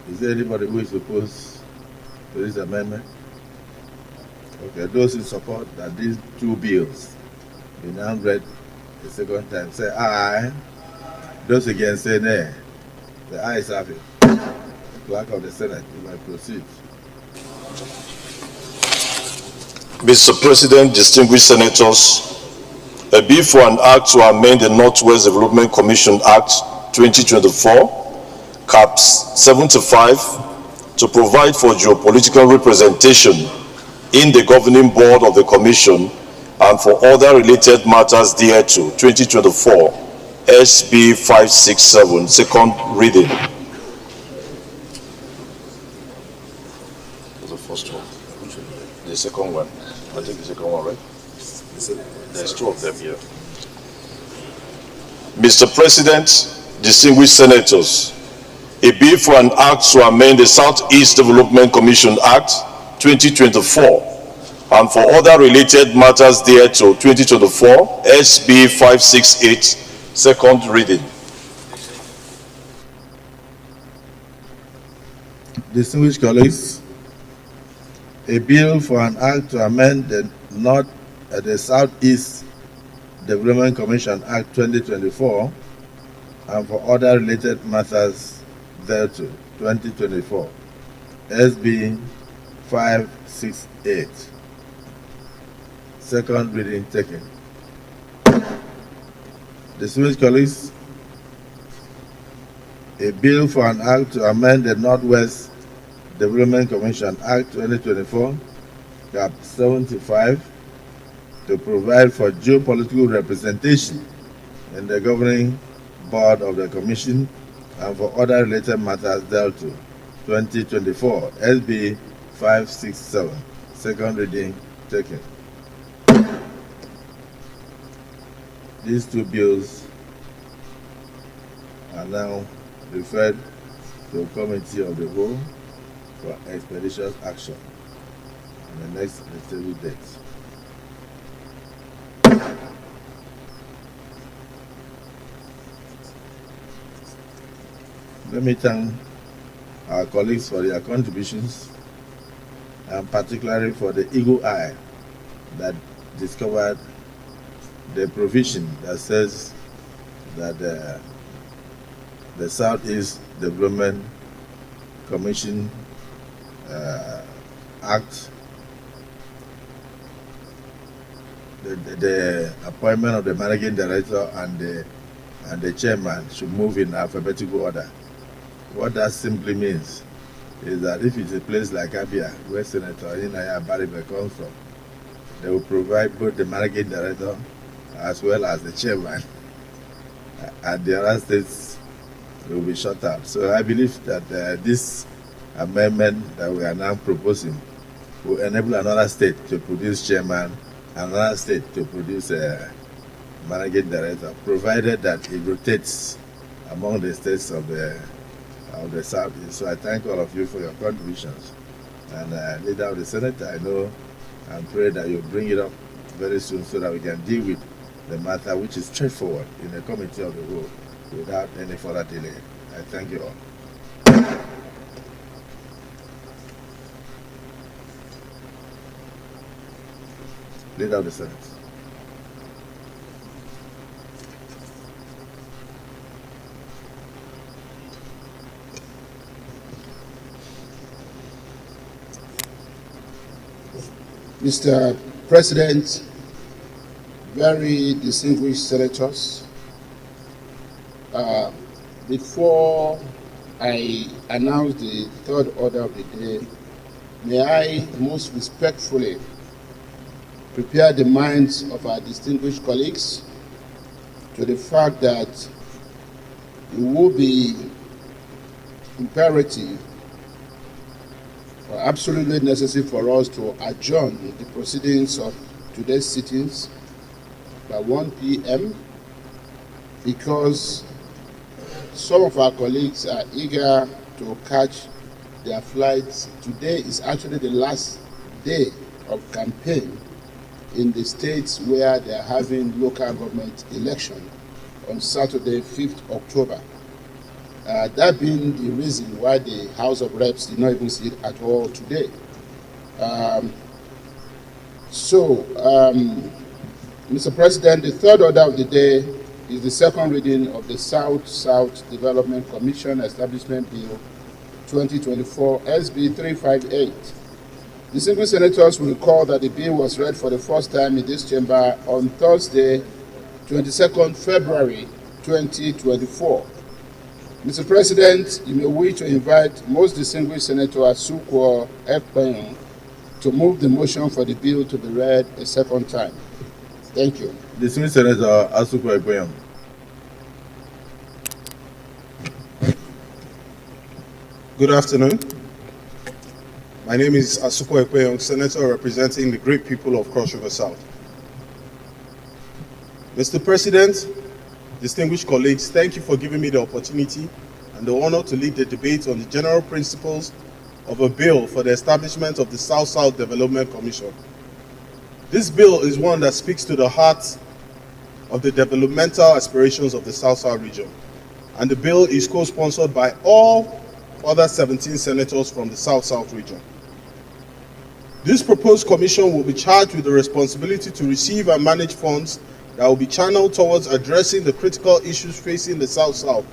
Speaker 1: Is there anybody who is opposed to this amendment? Okay, those in support that these two bills be now read the second time, say aye. Those against say nay. The ayes have it. The clerk of the Senate, you may proceed.
Speaker 9: Mr. President, distinguished senators, a bill for an act to amend the Northwest Development Commission Act 2024, caps 75, to provide for geopolitical representation in the governing board of the commission and for other related matters thereto, 2024, SB 567, second reading. The first one. The second one. I think the second one, right? There's two of them here. Mr. President, distinguished senators, a bill for an act to amend the Southeast Development Commission Act 2024 and for other related matters thereto, 2024, SB 568, second reading.
Speaker 1: Distinguished colleagues, a bill for an act to amend the the Southeast Development Commission Act 2024 and for other related matters thereto 2024 SB 568. Second reading taken. Distinguished colleagues, a bill for an act to amend the Northwest Development Commission Act 2024, Cap 75, to provide for geopolitical representation in the governing board of the commission and for other related matters dealt to 2024 SB 567. Second reading taken. These two bills are now referred to a committee of the whole for expeditious action on the next legislative date. Let me thank our colleagues for their contributions, and particularly for the eagle eye that discovered the provision that says that the Southeast Development Commission Act, the appointment of the managing director and the chairman should move in alphabetical order. What that simply means is that if it's a place like Abia, where Senator Inaya Baribe comes from, they will provide both the managing director as well as the chairman, and the other states will be shut out. So I believe that this amendment that we are now proposing will enable another state to produce chairman, another state to produce a managing director, provided that it rotates among the states of the Southeast. So I thank all of you for your contributions. And leader of the Senate, I know and pray that you'll bring it up very soon so that we can deal with the matter, which is straightforward, in the committee of the whole without any further delay. I thank you all. Leader of the Senate.
Speaker 8: Mr. President, very distinguished senators, before I announce the third order of the day, may I most respectfully prepare the minds of our distinguished colleagues to the fact that it will be imperative or absolutely necessary for us to adjourn the proceedings of today's sittings by 1 p.m. because some of our colleagues are eager to catch their flights. Today is actually the last day of campaign in the states where they are having local government election on Saturday, 5th October. That being the reason why the House of Reps did not even sit at all today. Mr. President, the third order of the day is the second reading of the South-South Development Commission Establishment Bill 2024 SB 358. Distinguished senators will recall that the bill was read for the first time in this chamber on Thursday, 22nd February 2024. Mr. President, you may wish to invite most distinguished Senator Asukwo Ekpenyong to move the motion for the bill to be read a second time. Thank you.
Speaker 1: Distinguished Senator Asukwo Ekpenyong.
Speaker 13: Good afternoon. My name is Asukwo Ekpenyong, Senator representing the great people of Cross River South. Mr. President, distinguished colleagues, thank you for giving me the opportunity and the honor to lead the debate on the general principles of a bill for the establishment of the South-South Development Commission. This bill is one that speaks to the heart of the developmental aspirations of the South-South region, and the bill is co-sponsored by all other 17 senators from the South-South region. This proposed commission will be charged with the responsibility to receive and manage funds that will be channeled towards addressing the critical issues facing the South-South,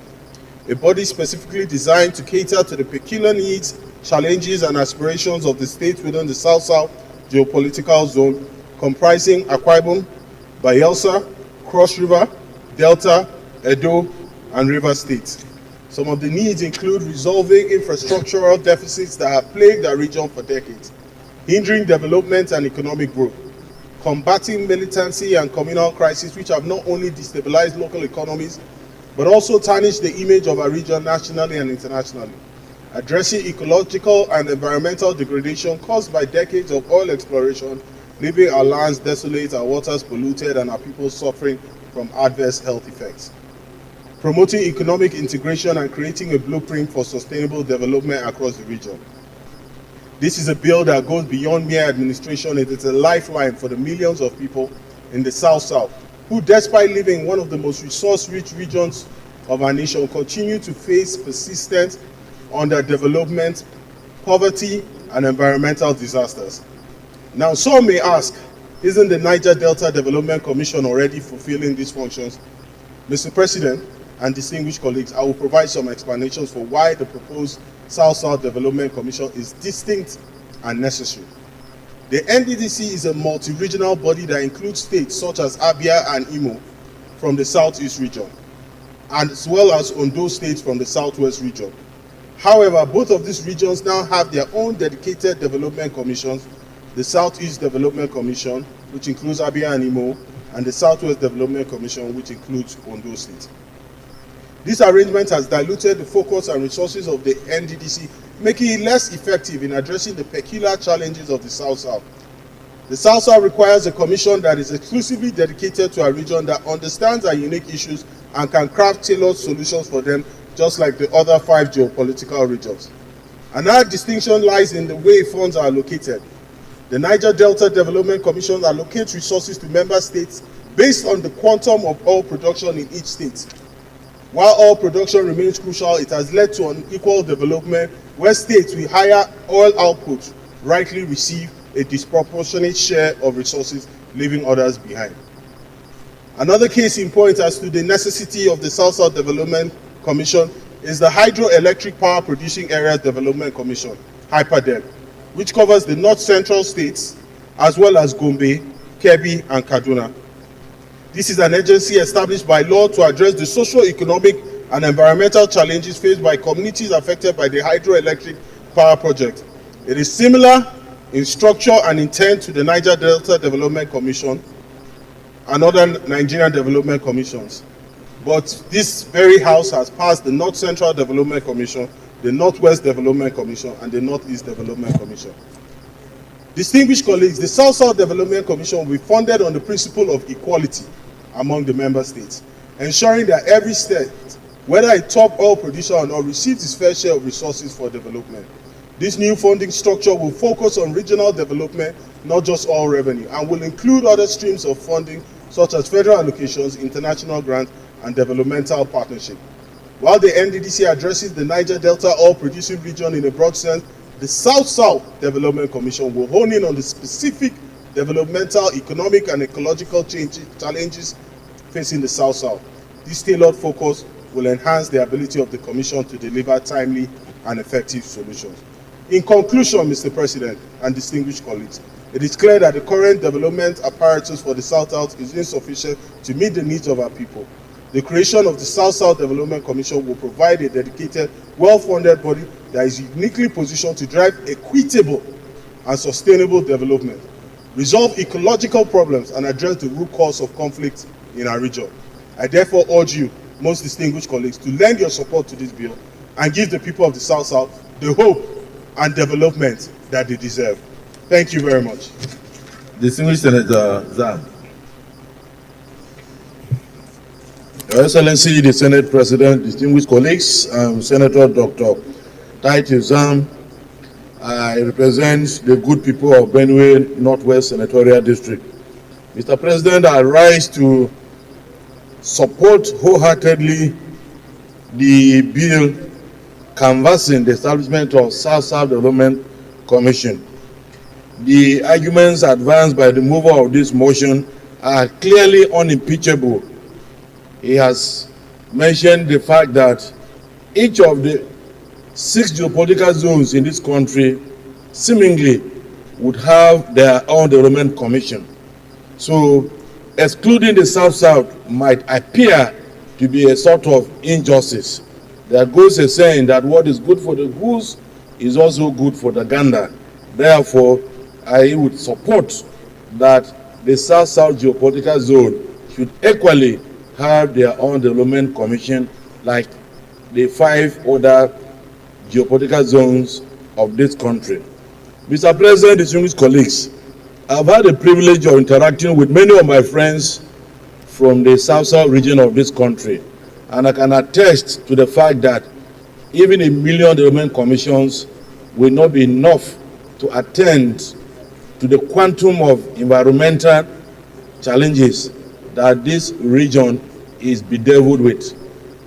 Speaker 13: a body specifically designed to cater to the peculiar needs, challenges, and aspirations of the states within the South-South geopolitical zone, comprising Akwa Ibom, Bayelsa, Cross River, Delta, Edo, and River States. Some of the needs include resolving infrastructural deficits that have plagued the region for decades, hindering development and economic growth, combating militancy and communal crises which have not only destabilized local economies, but also tarnished the image of our region nationally and internationally, addressing ecological and environmental degradation caused by decades of oil exploration, leaving our lands desolate, our waters polluted, and our people suffering from adverse health effects, promoting economic integration and creating a blueprint for sustainable development across the region. This is a bill that goes beyond mere administration. It is a lifeline for the millions of people in the South-South who, despite living in one of the most resource-rich regions of our nation, continue to face persistent underdevelopment, poverty, and environmental disasters. Now, some may ask, isn't the Niger Delta Development Commission already fulfilling these functions? Mr. President and distinguished colleagues, I will provide some explanations for why the proposed South-South Development Commission is distinct and necessary. The NDDC is a multi-regional body that includes states such as Abia and Imo from the Southeast region, as well as Ondo states from the Southwest region. However, both of these regions now have their own dedicated development commissions, the Southeast Development Commission, which includes Abia and Imo, and the Southwest Development Commission, which includes Ondo State. This arrangement has diluted the focus and resources of the NDDC, making it less effective in addressing the peculiar challenges of the South-South. The South-South requires a commission that is exclusively dedicated to a region that understands our unique issues and can craft tailored solutions for them, just like the other 5 geopolitical regions. Another distinction lies in the way funds are allocated. The Niger Delta Development Commission allocates resources to member states based on the quantum of oil production in each state. While oil production remains crucial, it has led to unequal development where states with higher oil output rightly receive a disproportionate share of resources, leaving others behind. Another case in point as to the necessity of the South-South Development Commission is the Hydroelectric Power Producing Areas Development Commission, HYPADEM, which covers the north-central states as well as Gombe, Kebbi, and Kaduna. This is an agency established by law to address the socio-economic and environmental challenges faced by communities affected by the hydroelectric power project. It is similar in structure and intent to the Niger Delta Development Commission and other Nigerian development commissions. But this very house has passed the North Central Development Commission, the Northwest Development Commission, and the Northeast Development Commission. Distinguished colleagues, the South-South Development Commission will be funded on the principle of equality among the member states, ensuring that every state, whether a top oil producer or not, receives its fair share of resources for development. This new funding structure will focus on regional development, not just oil revenue, and will include other streams of funding such as federal allocations, international grants, and developmental partnership. While the NDDC addresses the Niger Delta oil producing region in a broad sense, the South-South Development Commission will hone in on the specific developmental, economic, and ecological challenges facing the South-South. This tailored focus will enhance the ability of the Commission to deliver timely and effective solutions. In conclusion, Mr. President and distinguished colleagues, it is clear that the current development apparatus for the South-South is insufficient to meet the needs of our people. The creation of the South-South Development Commission will provide a dedicated, well-funded body that is uniquely positioned to drive equitable and sustainable development, resolve ecological problems, and address the root cause of conflict in our region. I therefore urge you, most distinguished colleagues, to lend your support to this bill and give the people of the South-South the hope and development that they deserve. Thank you very much.
Speaker 1: Distinguished Senator Zam.
Speaker 2: Your Excellency, the Senate President, distinguished colleagues, I'm Senator Dr. Titus Zam. I represent the good people of Benue Northwest Senatorial District. Mr. President, I rise to support wholeheartedly the bill canvassing the establishment of South-South Development Commission. The arguments advanced by the mover of this motion are clearly unimpeachable. He has mentioned the fact that each of the 6 geopolitical zones in this country seemingly would have their own development commission. So excluding the South-South might appear to be a sort of injustice. There goes a saying that what is good for the goose is also good for the gander. Therefore, I would support that the South-South geopolitical zone should equally have their own development commission like the 5 other geopolitical zones of this country. Mr. President, distinguished colleagues, I've had the privilege of interacting with many of my friends from the South-South region of this country, and I can attest to the fact that even 1,000,000 development commissions will not be enough to attend to the quantum of environmental challenges that this region is bedeviled with.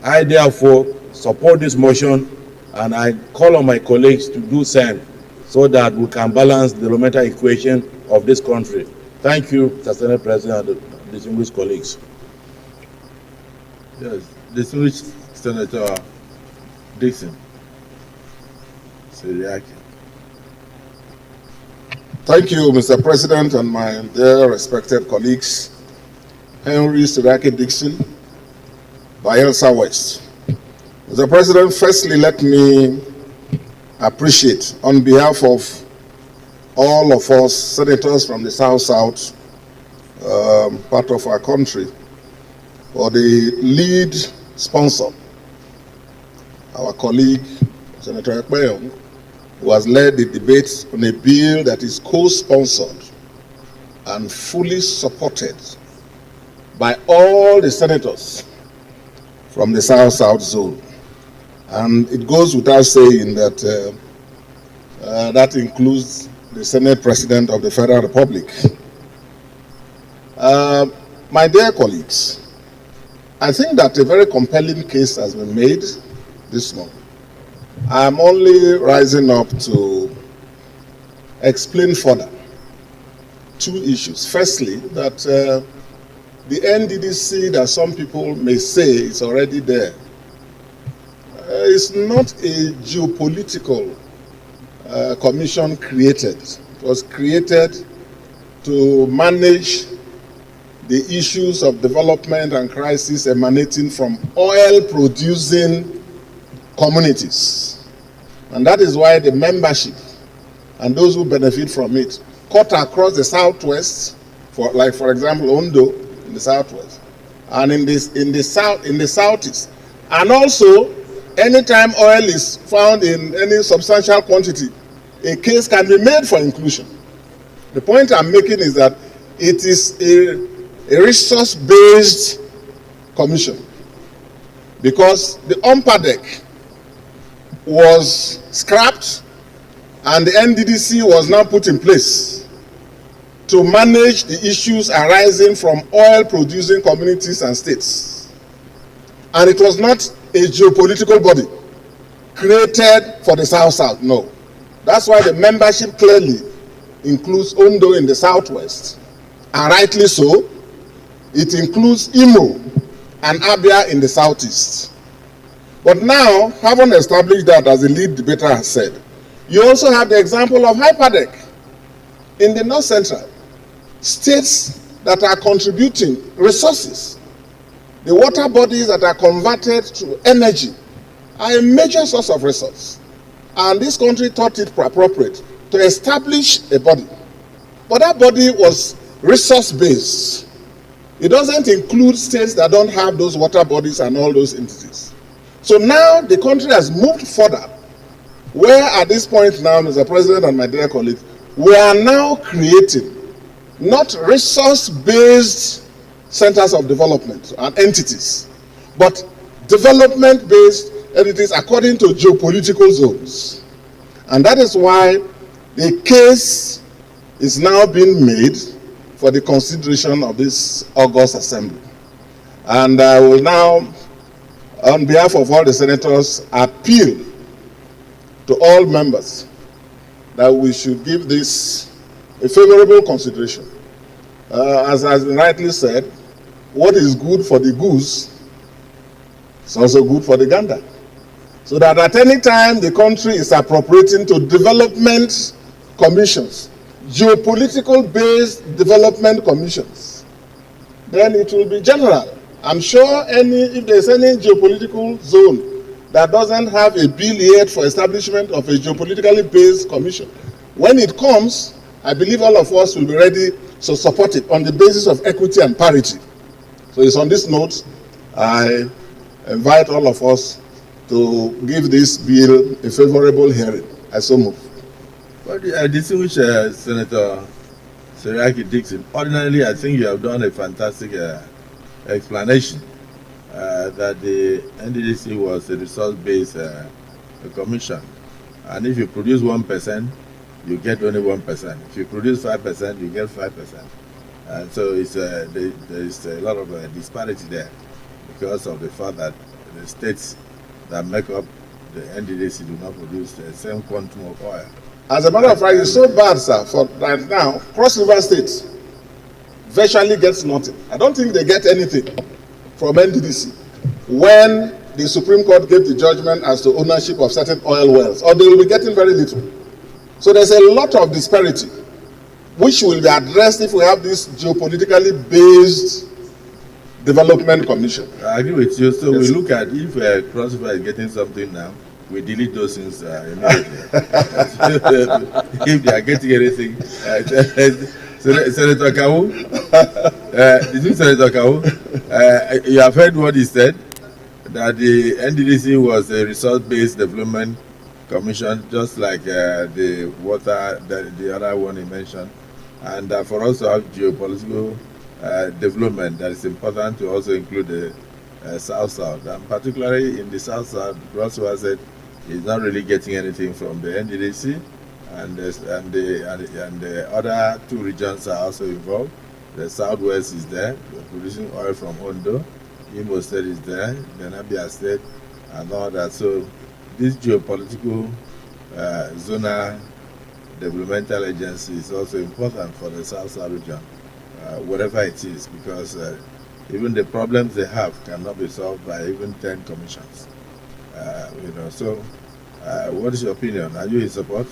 Speaker 2: I therefore support this motion, and I call on my colleagues to do same so that we can balance the developmental equation of this country. Thank you, Mr. Senate President and distinguished colleagues.
Speaker 1: Yes, distinguished Senator Dixon. Siriaki.
Speaker 8: Thank you, Mr. President, and my dear respected colleagues, Henry Siraki Dixon, Bayelsa West. Mr. President, firstly, let me appreciate, on behalf of all of us senators from the South-South part of our country, for the lead sponsor, our colleague, Senator Ekpeyon, who has led the debate on a bill that is co-sponsored and fully supported by all the senators from the South-South zone. And it goes without saying that that includes the Senate President of the Federal Republic. My dear colleagues, I think that a very compelling case has been made this morning. I'm only rising up to explain further 2 issues. Firstly, that the NDDC that some people may say is already there is not a geopolitical commission created. It was created to manage the issues of development and crisis emanating from oil-producing communities. And that is why the membership and those who benefit from it cut across the Southwest, for example, Ondo in the Southwest, and in the Southeast. And also, anytime oil is found in any substantial quantity, a case can be made for inclusion. The point I'm making is that it is a resource-based commission, because the UMPADEC was scrapped and the NDDC was now put in place to manage the issues arising from oil-producing communities and states. And it was not a geopolitical body created for the South-South, no. That's why the membership clearly includes Ondo in the Southwest, and rightly so. It includes Imo and Abia in the Southeast. But now, having established that, as the lead debater has said, you also have the example of Hyperdeck in the North Central. States that are contributing resources, the water bodies that are converted to energy, are a major source of resource. And this country thought it appropriate to establish a body. But that body was resource-based. It doesn't include states that don't have those water bodies and all those entities. So now the country has moved further, where at this point now, Mr. President and my dear colleagues, we are now creating not resource-based centers of development and entities, but development-based entities according to geopolitical zones. And that is why the case is now being made for the consideration of this August Assembly. And I will now, on behalf of all the senators, appeal to all members that we should give this a favorable consideration. As has been rightly said, what is good for the goose is also good for the gander. So that at any time the country is appropriating to development commissions, geopolitical based development commissions, then it will be general. I'm sure if there's any geopolitical zone that doesn't have a bill yet for establishment of a geopolitically based commission, when it comes, I believe all of us will be ready to support it on the basis of equity and parity. So it's on this note, I invite all of us to give this bill a favorable hearing. I so move.
Speaker 1: But distinguished Senator Seriaki Dixon, ordinarily I think you have done a fantastic explanation that the NDDC was a resource-based commission, and if you produce 1%, you get only 1%. If you produce 5%, you get 5%. And so there is a lot of disparity there because of the fact that the states that make up the NDDC do not produce the same quantum of oil.
Speaker 8: As a matter of fact, it's so bad, sir, for right now, Cross River State virtually gets nothing. I don't think they get anything from NDDC when the Supreme Court gave the judgment as to ownership of certain oil wells, or they will be getting very little. So there's a lot of disparity, which will be addressed if we have this geopolitically based development commission.
Speaker 1: I agree with you. So yes, we look at if Cross River is getting something now, we delete those things immediately. If they are getting anything, Senator Kawu, Senator Kawu, you have heard what he said, that the NDDC was a resource-based development commission, just like the water, the other one he mentioned, and for us to have geopolitical development, that is important to also include the South-South, and particularly in the South-South, Russell said he's not really getting anything from the NDDC, and the other two regions are also involved. The Southwest is there, we're producing oil from Ondo, Imo State is there, then Abia State, and all that. So this geopolitical zonal developmental agency is also important for the South-South region, whatever it is, because even the problems they have cannot be solved by even 10 commissions. So what is your opinion? Are you in support?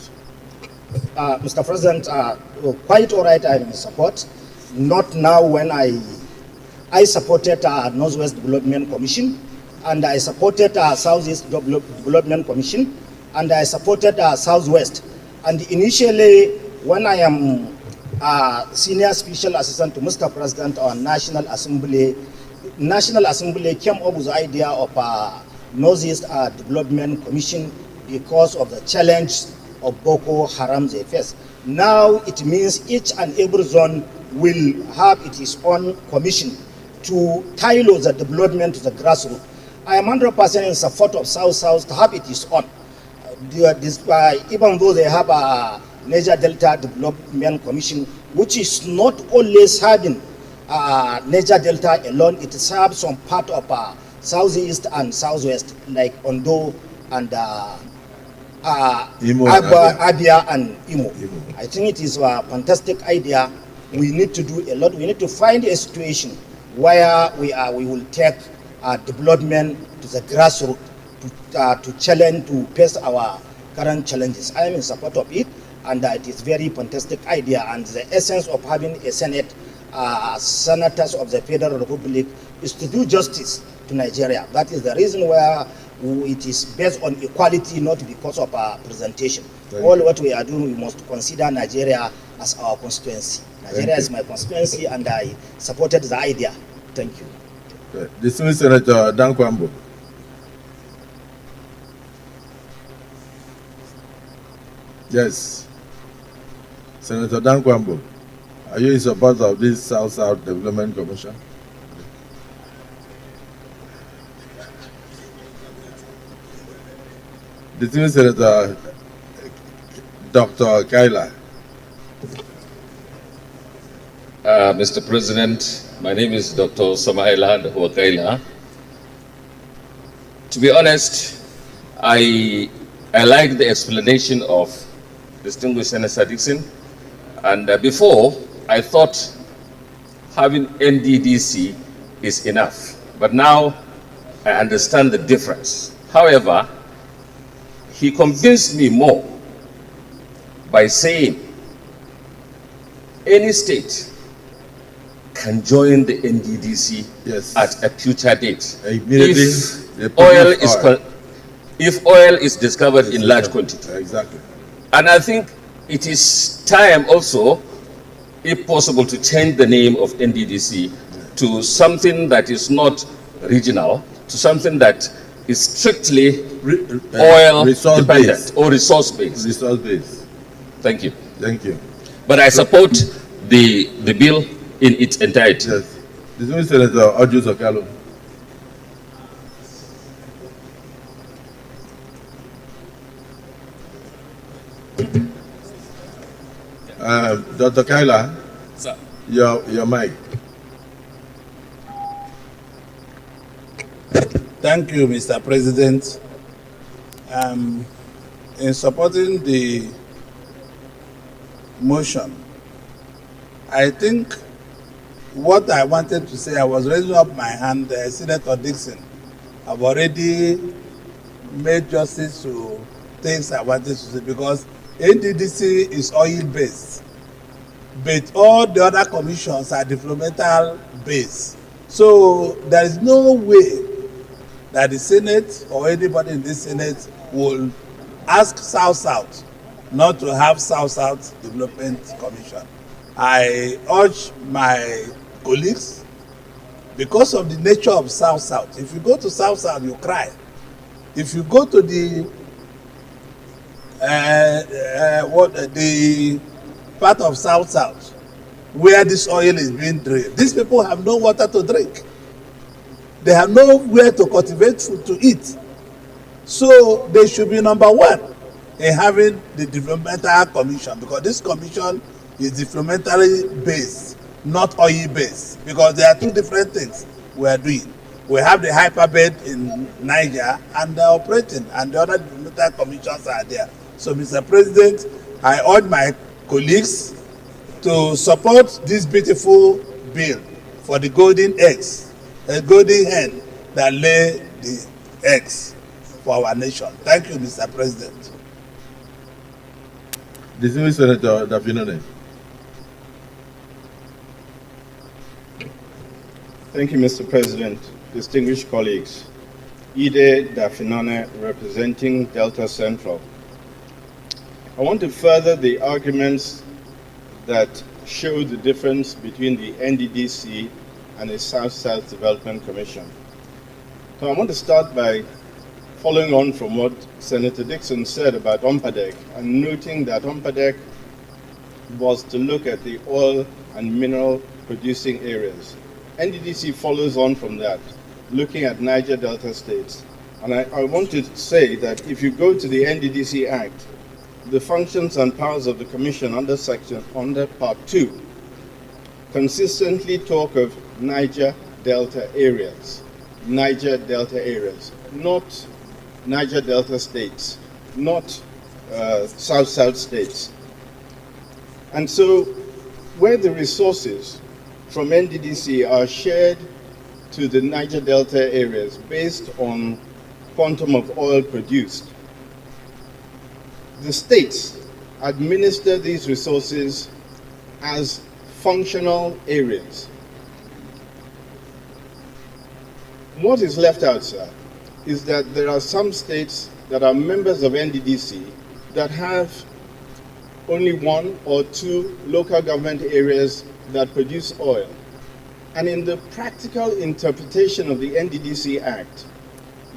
Speaker 12: Mr. President, quite all right, I'm in support. Not now when I supported Northwest Development Commission, and I supported Southeast Development Commission, and I supported Southwest. And initially, when I am Senior Special Assistant to Mr. President on National Assembly came up with the idea of Northeast Development Commission because of the challenge of Boko Haram they face. Now it means each and every zone will have its own commission to tailor the development to the grassroots. I am 100% in support of South-South to have its own. Even though they have a Niger Delta Development Commission, which is not only serving Niger Delta alone, it serves some part of Southeast and Southwest, like Ondo and Abia and Imo. I think it is a fantastic idea. We need to do a lot. We need to find a situation where we will take development to the grassroots to challenge, to face our current challenges. I am in support of it, and it is very fantastic idea. And the essence of having a Senate, senators of the Federal Republic, is to do justice to Nigeria. That is the reason why it is based on equality, not because of our presentation. All what we are doing, we must consider Nigeria as our constituency. Nigeria is my constituency, and I supported the idea. Thank you.
Speaker 1: Distinguished Senator Dan Kwambo. Yes. Senator Dan Kwambo, are you in support of this South-South Development Commission? Distinguished Senator Dr. Kaila.
Speaker 14: Mr. President, my name is Dr. Samaila Kaila. To be honest, I like the explanation of distinguished Senator Dixon. And before, I thought having NDDC is enough. But now I understand the difference. However, he convinced me more by saying any state can join the NDDC at a future date if oil is discovered in large quantity.
Speaker 1: Exactly.
Speaker 14: And I think it is time also, if possible, to change the name of NDDC to something that is not regional, to something that is strictly oil dependent or resource based.
Speaker 1: Resource based.
Speaker 14: Thank you.
Speaker 1: Thank you.
Speaker 14: But I support the bill in its entirety.
Speaker 1: Yes. Distinguished Senator Audu Sokalo. Dr. Kaila,
Speaker 15: sir,
Speaker 1: your mic.
Speaker 15: Thank you, Mr. President. In supporting the motion, I think what I wanted to say, I was raising up my hand, Senator Dixon. I've already made justice to things I wanted to say because NDDC is oil-based, but all the other commissions are developmental-based. So there is no way that the Senate or anybody in this Senate will ask South-South not to have South-South Development Commission. I urge my colleagues, because of the nature of South-South, if you go to South-South, you cry. If you go to the part of South-South where this oil is being drilled, these people have no water to drink. They have nowhere to cultivate food to eat. So they should be number one in having the developmental commission, because this commission is developmentally based, not oil based, because there are two different things we are doing. We have the hyperbed in Niger and they're operating, and the other developmental commissions are there. So, Mr. President, I urge my colleagues to support this beautiful bill for the golden eggs, a golden hen that lay the eggs for our nation. Thank you, Mr. President.
Speaker 1: Distinguished Senator Dafinone.
Speaker 16: Thank you, Mr. President. Distinguished colleagues. Ide Dafinone, representing Delta Central. I want to further the arguments that show the difference between the NDDC and the South-South Development Commission. So I want to start by following on from what Senator Dixon said about OMPADEC and noting that OMPADEC was to look at the oil and mineral producing areas. NDDC follows on from that, looking at Niger Delta states. And I want to say that if you go to the NDDC Act, the functions and powers of the Commission under Part 2 consistently talk of Niger Delta areas, not Niger Delta states, not South-South states. And so where the resources from NDDC are shared to the Niger Delta areas based on quantum of oil produced, the states administer these resources as functional areas. What is left out, sir, is that there are some states that are members of NDDC that have only one or two local government areas that produce oil. And in the practical interpretation of the NDDC Act,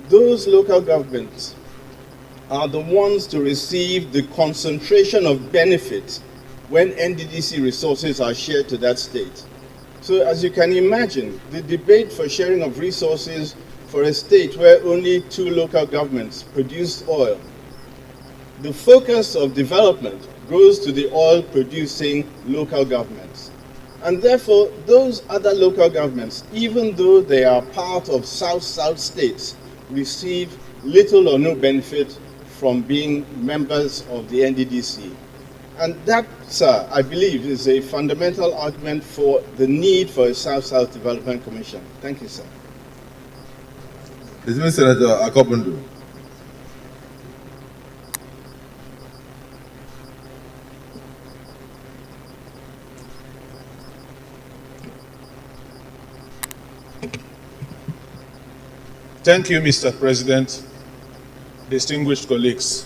Speaker 16: those local governments are the ones to receive the concentration of benefits when NDDC resources are shared to that state. So as you can imagine, the debate for sharing of resources for a state where only two local governments produce oil, the focus of development goes to the oil-producing local governments. And therefore, those other local governments, even though they are part of South-South states, receive little or no benefit from being members of the NDDC. And that, sir, I believe is a fundamental argument for the need for a South-South Development Commission. Thank you, sir.
Speaker 1: Distinguished Senator Akobundu.
Speaker 17: Thank you, Mr. President. Distinguished colleagues,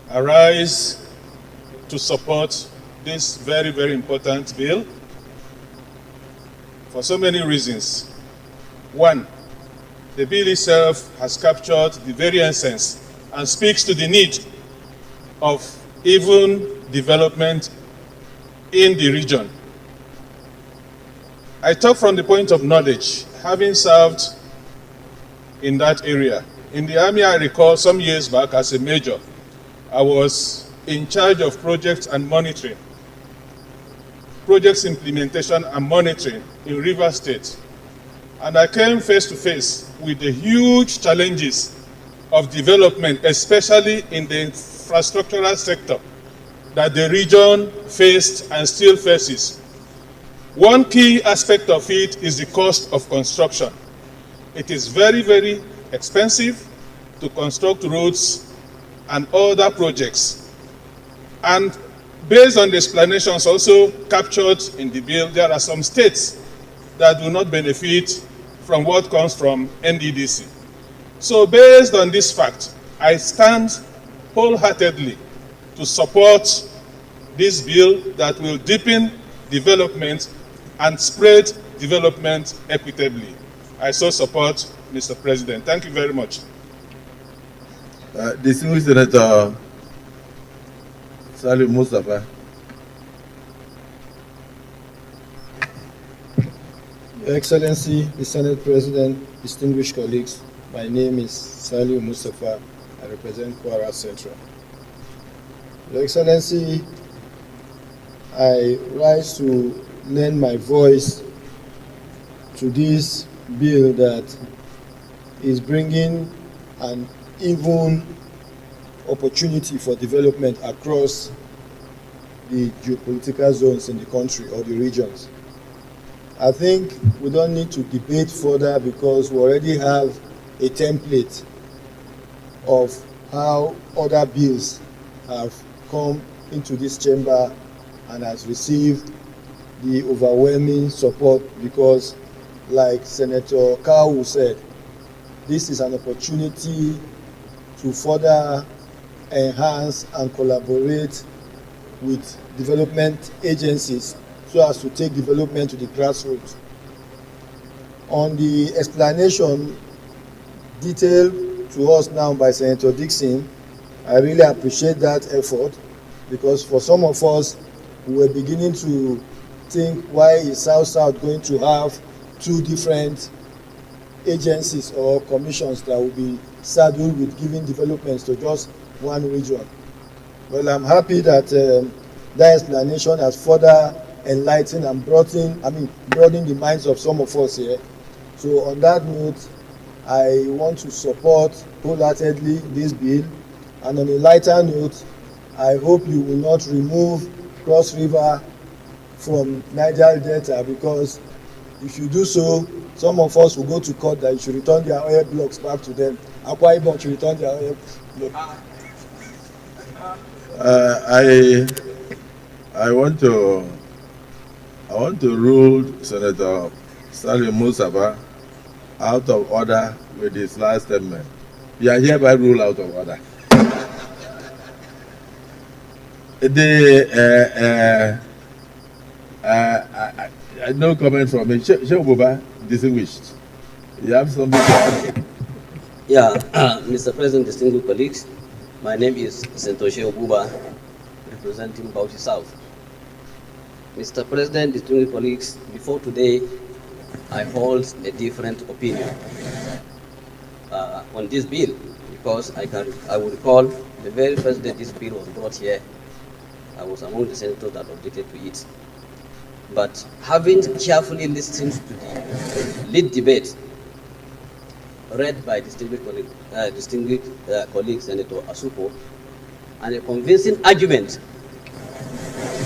Speaker 17: I rise to support this very, very important bill for so many reasons. One, the bill itself has captured the very essence and speaks to the need of even development in the region. I talk from the point of knowledge, having served in that area. In the army, I recall some years back as a major, I was in charge of projects and monitoring, projects implementation and monitoring in Rivers State. And I came face to face with the huge challenges of development, especially in the infrastructural sector that the region faced and still faces. One key aspect of it is the cost of construction. It is very, very expensive to construct roads and other projects. And based on the explanations also captured in the bill, there are some states that do not benefit from what comes from NDDC. So based on this fact, I stand wholeheartedly to support this bill that will deepen development and spread development equitably. I so support, Mr. President. Thank you very much.
Speaker 1: Distinguished Senator Salim Mustafa.
Speaker 18: Your Excellency, the Senate President, distinguished colleagues, my name is Salim Mustafa. I represent Kwara Central. Your Excellency, I rise to lend my voice to this bill that is bringing an even opportunity for development across the geopolitical zones in the country or the regions. I think we don't need to debate further because we already have a template of how other bills have come into this chamber and has received the overwhelming support because, like Senator Kawu said, this is an opportunity to further enhance and collaborate with development agencies so as to take development to the grassroots. On the explanation detailed to us now by Senator Dixon, I really appreciate that effort because for some of us, we were beginning to think, why is South-South going to have two different agencies or commissions that will be saddled with giving developments to just one region? Well, I'm happy that that explanation has further enlightened and broadened the minds of some of us here. So on that note, I want to support wholeheartedly this bill. And on a lighter note, I hope you will not remove Cross River from Niger Delta, because if you do so, some of us will go to court that you should return their oil blocks back to them. Akwa Ibom should return their oil blocks.
Speaker 1: I want to rule Senator Salim Mustafa out of order with his last statement. You are hereby ruled out of order. No comment from me. Sheikh Buba, distinguished. You have something to add?
Speaker 19: Yeah, Mr. President, distinguished colleagues, my name is Senator Sheikh Buba, representing Bauchi South. Mr. President, distinguished colleagues, before today, I hold a different opinion on this bill, because I will recall the very first day this bill was brought here, I was among the senators that objected to it. But having carefully listened to the lead debate read by distinguished colleague Senator Asupo, and a convincing argument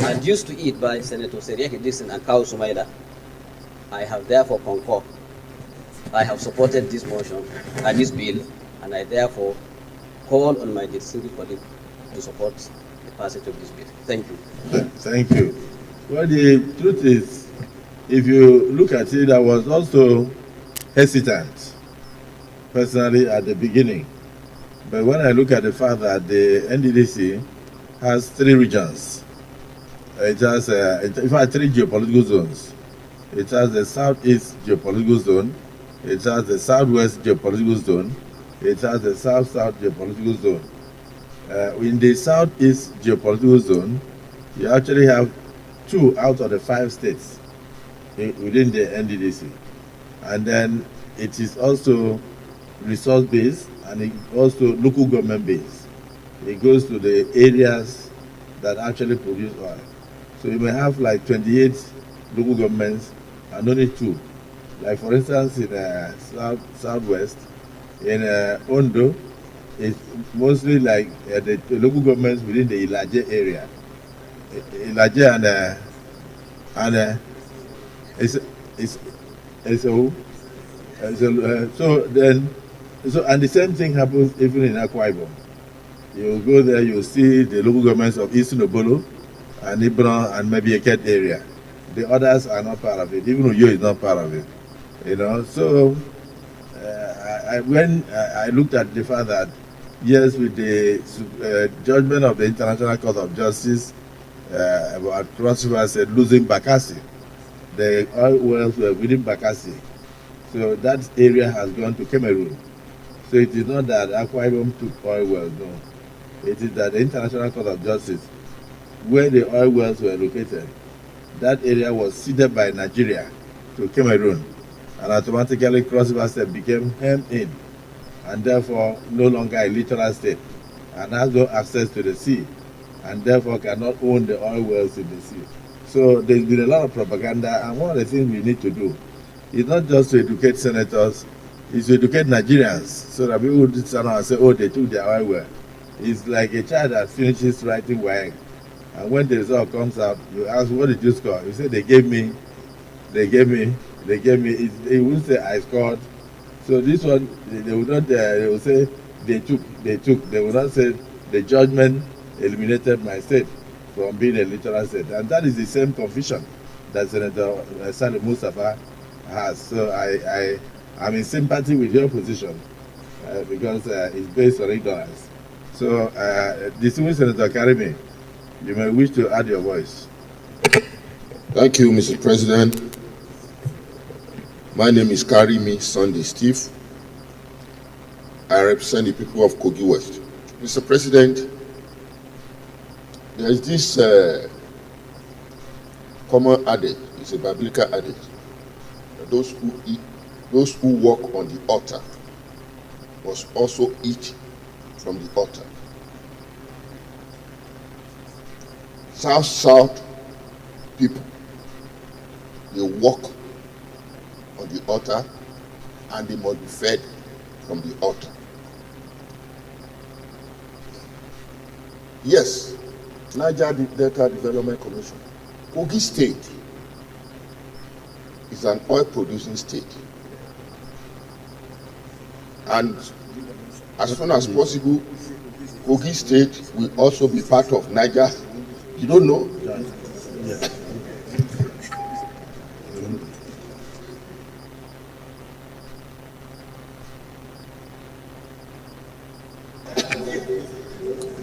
Speaker 19: adduced to it by Senator Seriaki Dixon and Kawu Sumaila, I have therefore concurred. I have supported this motion and this bill, and I therefore call on my distinguished colleague to support the passage of this bill. Thank you.
Speaker 1: Thank you. Well, the truth is, if you look at it, I was also hesitant, personally, at the beginning. But when I look at the fact that the NDDC has 3 regions, it has, in fact, 3 geopolitical zones. It has the Southeast geopolitical zone, it has the Southwest geopolitical zone, it has the South-South geopolitical zone. In the Southeast geopolitical zone, you actually have 2 out of the 5 states within the NDDC. And then it is also resource-based and it also local government-based. It goes to the areas that actually produce oil. So you may have like 28 local governments and only 2. Like for instance, in Southwest, in Ondo, it's mostly like the local governments within the Ilaje area. Ilaje and so and the same thing happens even in Akwa Ibom. You go there, you see the local governments of Eastern Obolo and Ibron and maybe Eket area. The others are not part of it. Even Uyo is not part of it. You know, so when I looked at the fact that yes, with the judgment of the International Court of Justice about Cross River said losing Bakassi, the oil wells were within Bakassi. So that area has gone to Cameroon. So it is not that Akwa Ibom took oil wells, no. It is that the International Court of Justice, where the oil wells were located, that area was ceded by Nigeria to Cameroon, and automatically Cross River State became hemmed in, and therefore no longer a littoral state, and has no access to the sea, and therefore cannot own the oil wells in the sea. So there's been a lot of propaganda, and one of the things we need to do is not just to educate senators, is to educate Nigerians, so that people would stand and say, oh, they took their oil well. It's like a child that finishes writing WAEC, and when the result comes out, you ask, what did you score? You say, they gave me. They won't say I scored. So this one, they will not. They will say they took. They will not say the judgment eliminated my state from being a literal state, and that is the same confusion that Senator Salim Mustafa has. So I'm in sympathy with your position because it's based on ignorance. So, distinguished Senator Karimi, you may wish to add your voice.
Speaker 8: Thank you, Mr. President. My name is Karimi Sunday Steve. I represent the people of Kogi West. Mr. President, there is this common adage, it's a biblical adage, that those who walk on the altar must also eat from the altar. South people, they walk on the altar and they must be fed from the altar. Yes, Niger Delta Development Commission, Kogi State is an oil producing state. And as soon as possible, Kogi State will also be part of Niger. You don't know? Yeah.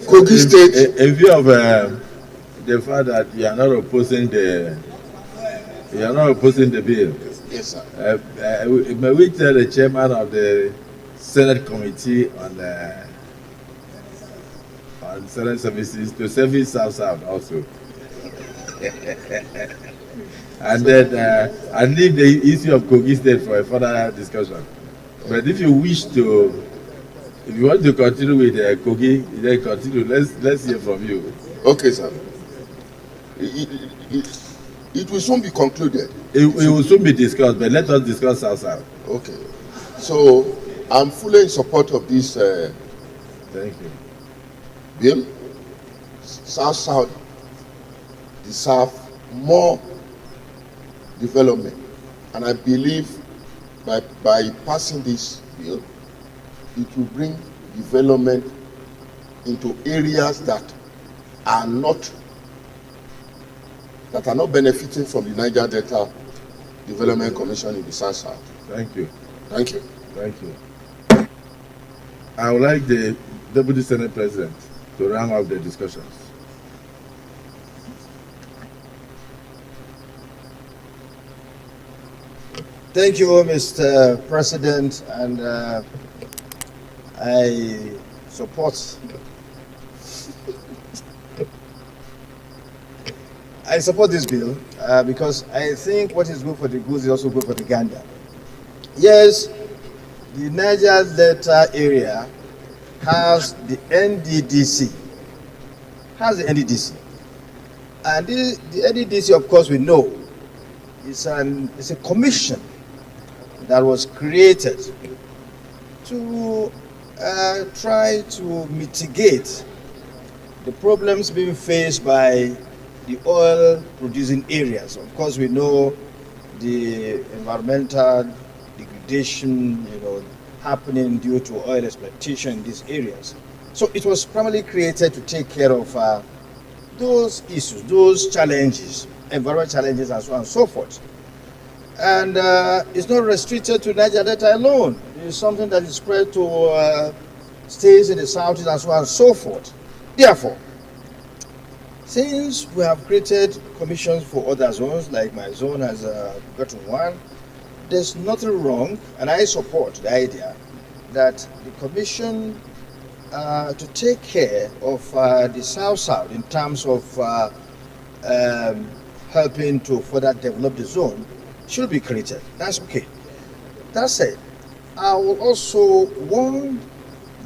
Speaker 8: Kogi State.
Speaker 1: In view of the fact that you are not opposing the bill.
Speaker 8: Yes, sir.
Speaker 1: May we tell the chairman of the Senate Committee on Senate Services to service South also. And then and leave the issue of Kogi State for a further discussion. But if you wish to, if you want to continue with Kogi, then continue. Let's hear from you.
Speaker 8: Okay, sir. It will soon be concluded.
Speaker 1: It will soon be discussed, but let us discuss South.
Speaker 8: Okay. So I'm fully in support of this
Speaker 1: thank you.
Speaker 8: bill. South deserve more development. And I believe by passing this bill, it will bring development into areas that are not benefiting from the Niger Delta Development Commission in the South.
Speaker 1: Thank you.
Speaker 8: Thank you.
Speaker 1: Thank you. I would like the Deputy Senate President to round up the discussions.
Speaker 12: Thank you, Mr. President, and I support this bill because I think what is good for the goose is also good for the gander. Yes, the Niger Delta area has the NDDC, and the NDDC, of course, we know it's a commission that was created to try to mitigate the problems being faced by the oil producing areas. Of course, we know the environmental degradation, happening due to oil exploitation in these areas. So it was primarily created to take care of those issues, those challenges, environmental challenges, and so on and so forth. And it's not restricted to Niger Delta alone. It's something that is spread to states in the southeast and so on and so forth. Therefore, since we have created commissions for other zones, like my zone has gotten one, there's nothing wrong, and I support the idea that the commission to take care of the South in terms of helping to further develop the zone should be created. That's okay. That said, I will also want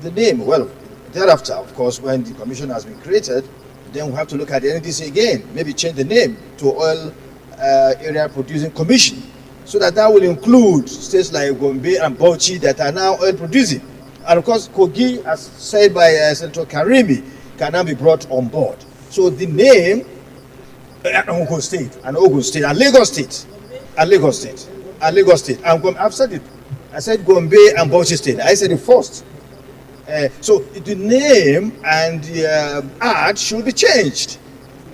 Speaker 12: the name. Well, thereafter, of course, when the commission has been created, then we have to look at the NDC again, maybe change the name to Oil Area Producing Commission, so that will include states like Gombe and Bauchi that are now oil producing. And of course, Kogi, as said by Senator Karimi, can now be brought on board. So the name, Ogun State, and Lagos State, I've said it. I said Gombe and Bauchi State. I said it first. So the name and the art should be changed,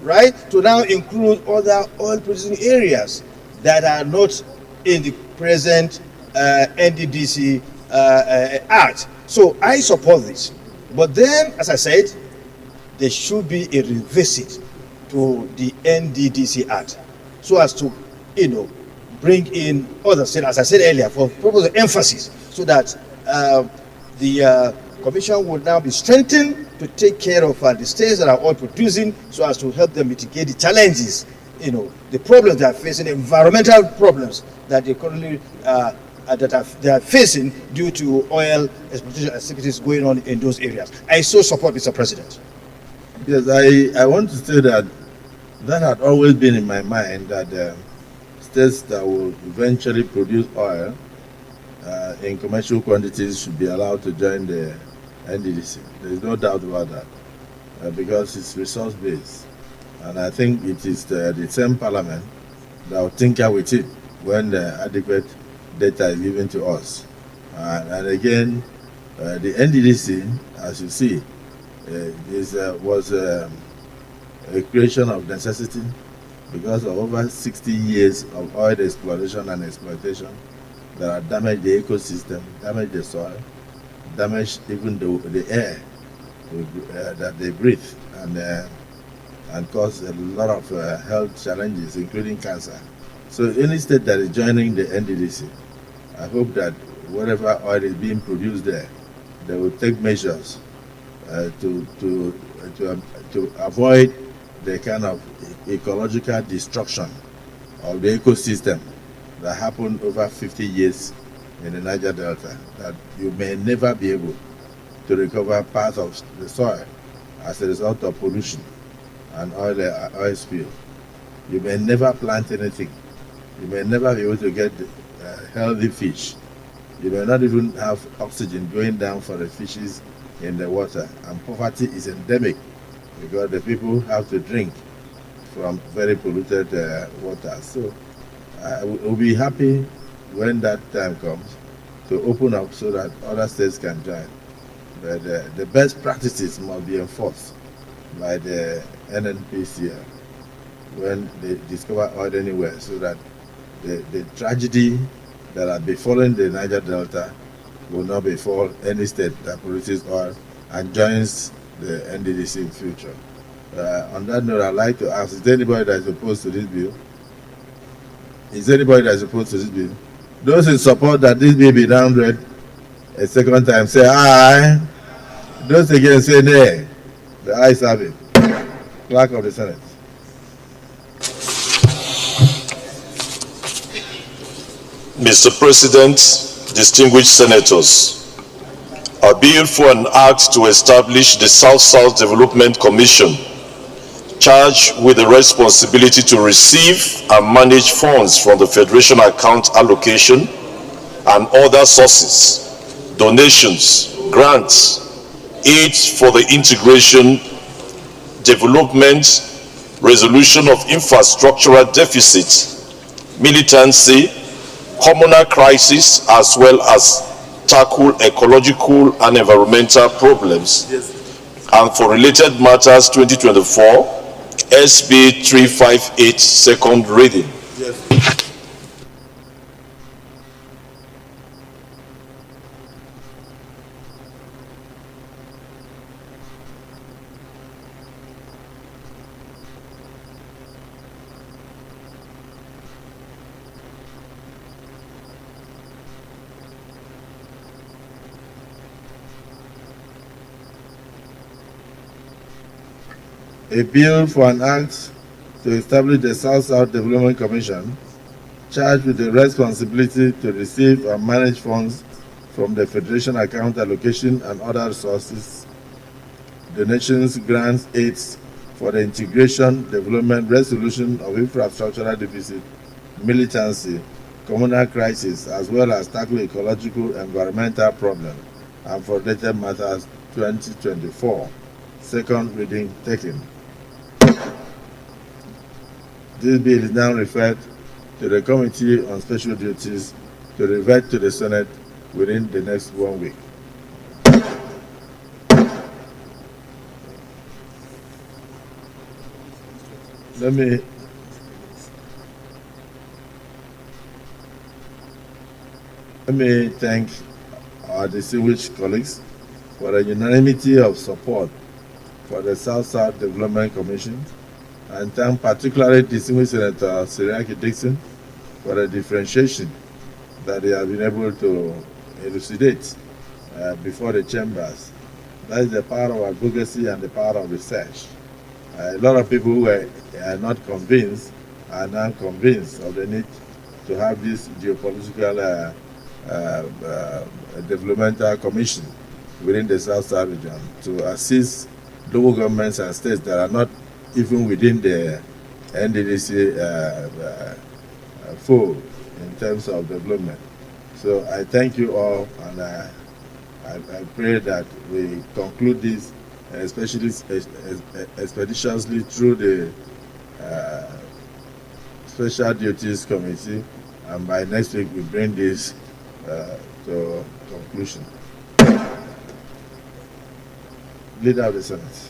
Speaker 12: right, to now include other oil producing areas that are not in the present NDDC Act. So I support this. But then, as I said, there should be a revisit to the NDDC Act so as to, bring in other states, as I said earlier, for purpose of emphasis, so that the Commission will now be strengthened to take care of the states that are oil producing, so as to help them mitigate the challenges, the problems they are facing, the environmental problems that they currently they are facing due to oil exploitation activities going on in those areas. I so support, Mr. President.
Speaker 1: Yes, I want to say that had always been in my mind, that states that will eventually produce oil in commercial quantities should be allowed to join the NDDC. There is no doubt about that, because it's resource based, and I think it is the same parliament that will tinker with it when the adequate data is given to us. And again, the NDDC, as you see, was a creation of necessity because of over 60 years of oil exploration and exploitation that have damaged the ecosystem, damaged the soil, damaged even the air that they breathe, and caused a lot of health challenges, including cancer. So any state that is joining the NDDC, I hope that whatever oil is being produced there, they will take measures to avoid the kind of ecological destruction of the ecosystem that happened over 50 years in the Niger Delta, that you may never be able to recover part of the soil as a result of pollution and oil spill. You may never plant anything. You may never be able to get healthy fish. You may not even have oxygen going down for the fishes in the water. And poverty is endemic because the people have to drink from very polluted water. So we'll be happy when that time comes to open up so that other states can join. But the best practices must be enforced by the NNPCL when they discover oil anywhere, so that the tragedy that are befalling the Niger Delta will not befall any state that produces oil and joins the NDDC in future. On that note, I'd like to ask, is there anybody that is opposed to this bill? Is there anybody that is opposed to this bill? Those in support that this bill be downgrade a second time, say aye. Those against, say nay. The ayes have it. Clerk of the Senate.
Speaker 9: Mr. President, distinguished senators, a bill for an act to establish the South-South Development Commission, charged with the responsibility to receive and manage funds from the Federation account allocation and other sources, donations, grants, aids for the integration, development, resolution of infrastructural deficits, militancy, communal crisis, as well as tackle ecological and environmental problems, and for related matters 2024 SB 358 second reading.
Speaker 1: A bill for an act to establish the South-South Development Commission, charged with the responsibility to receive and manage funds from the Federation account allocation and other sources, donations, grants, aids for the integration, development, resolution of infrastructural deficit, militancy, communal crisis, as well as tackle ecological environmental problems, and for related matters 2024. Second reading taken. This bill is now referred to the Committee on Special Duties to revert to the Senate within the next 1 week. Let me thank our distinguished colleagues for the unanimity of support for the South-South Development Commission, and thank particularly distinguished Senator Siriaki Dixon for the differentiation that they have been able to elucidate before the chambers. That is the power of advocacy and the power of research. A lot of people who are not convinced are now convinced of the need to have this geopolitical developmental commission within the South-South region to assist local governments and states that are not even within the NDDC fold in terms of development. So I thank you all, and I pray that we conclude this especially expeditiously through the Special Duties Committee, and by next week we bring this to conclusion. Leader of the Senate.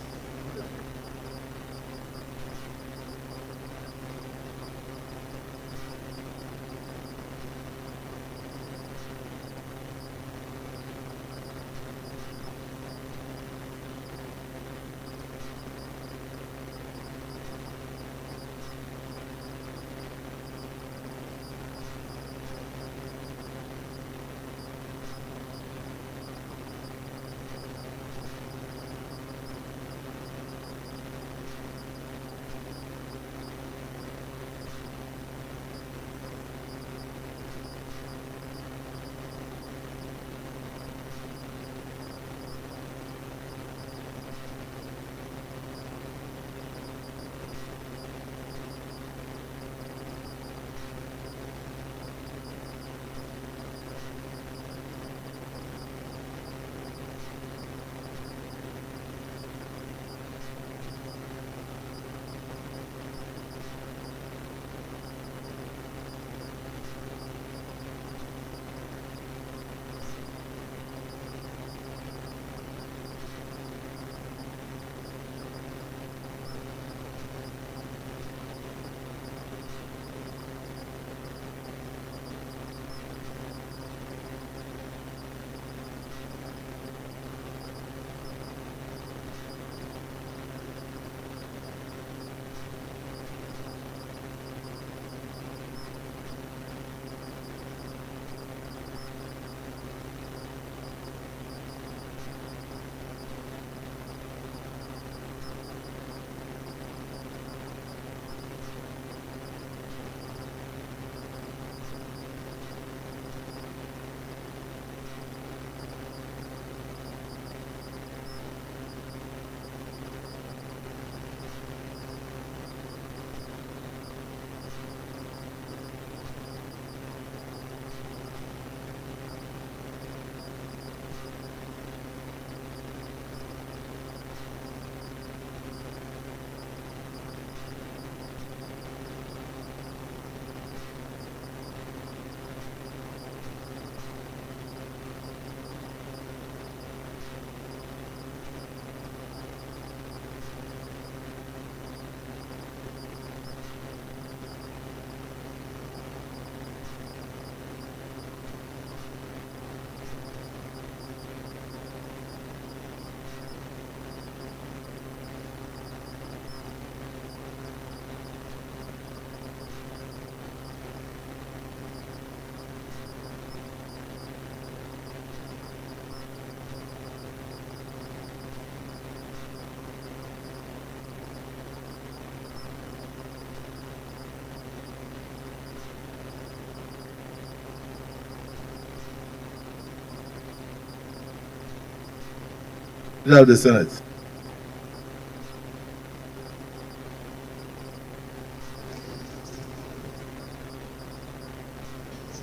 Speaker 1: Leader of the Senate.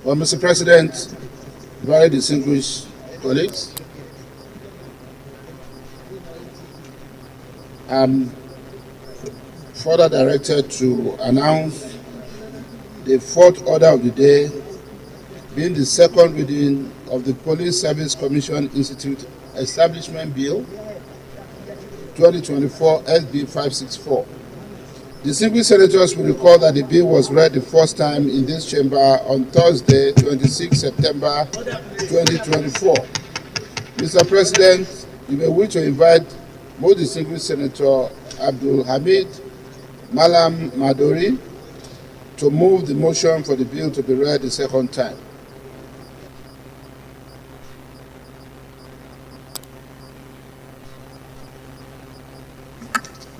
Speaker 8: Well, Mr. President, very distinguished colleagues, I'm further directed to announce the fourth order of the day, being the second reading of the Police Service Commission Institute Establishment Bill 2024 SB 564. Distinguished senators will recall that the bill was read the first time in this chamber on Thursday, 26 September 2024. Mr. President, you may wish to invite most distinguished Senator Abdul Hamid Malam Madori to move the motion for the bill to be read the second time.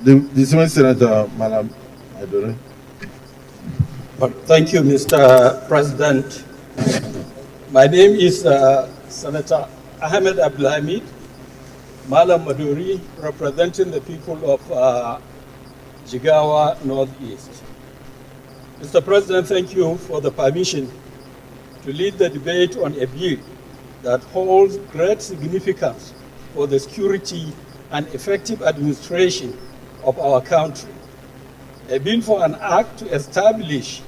Speaker 1: The distinguished Senator Malam Madori.
Speaker 20: Well, thank you, Mr. President. My name is Senator Ahmed Abdulhamid Malam Maduri, representing the people of Jigawa Northeast. Mr. President, thank you for the permission to lead the debate on a bill that holds great significance for the security and effective administration of our country. A bill for an act to establish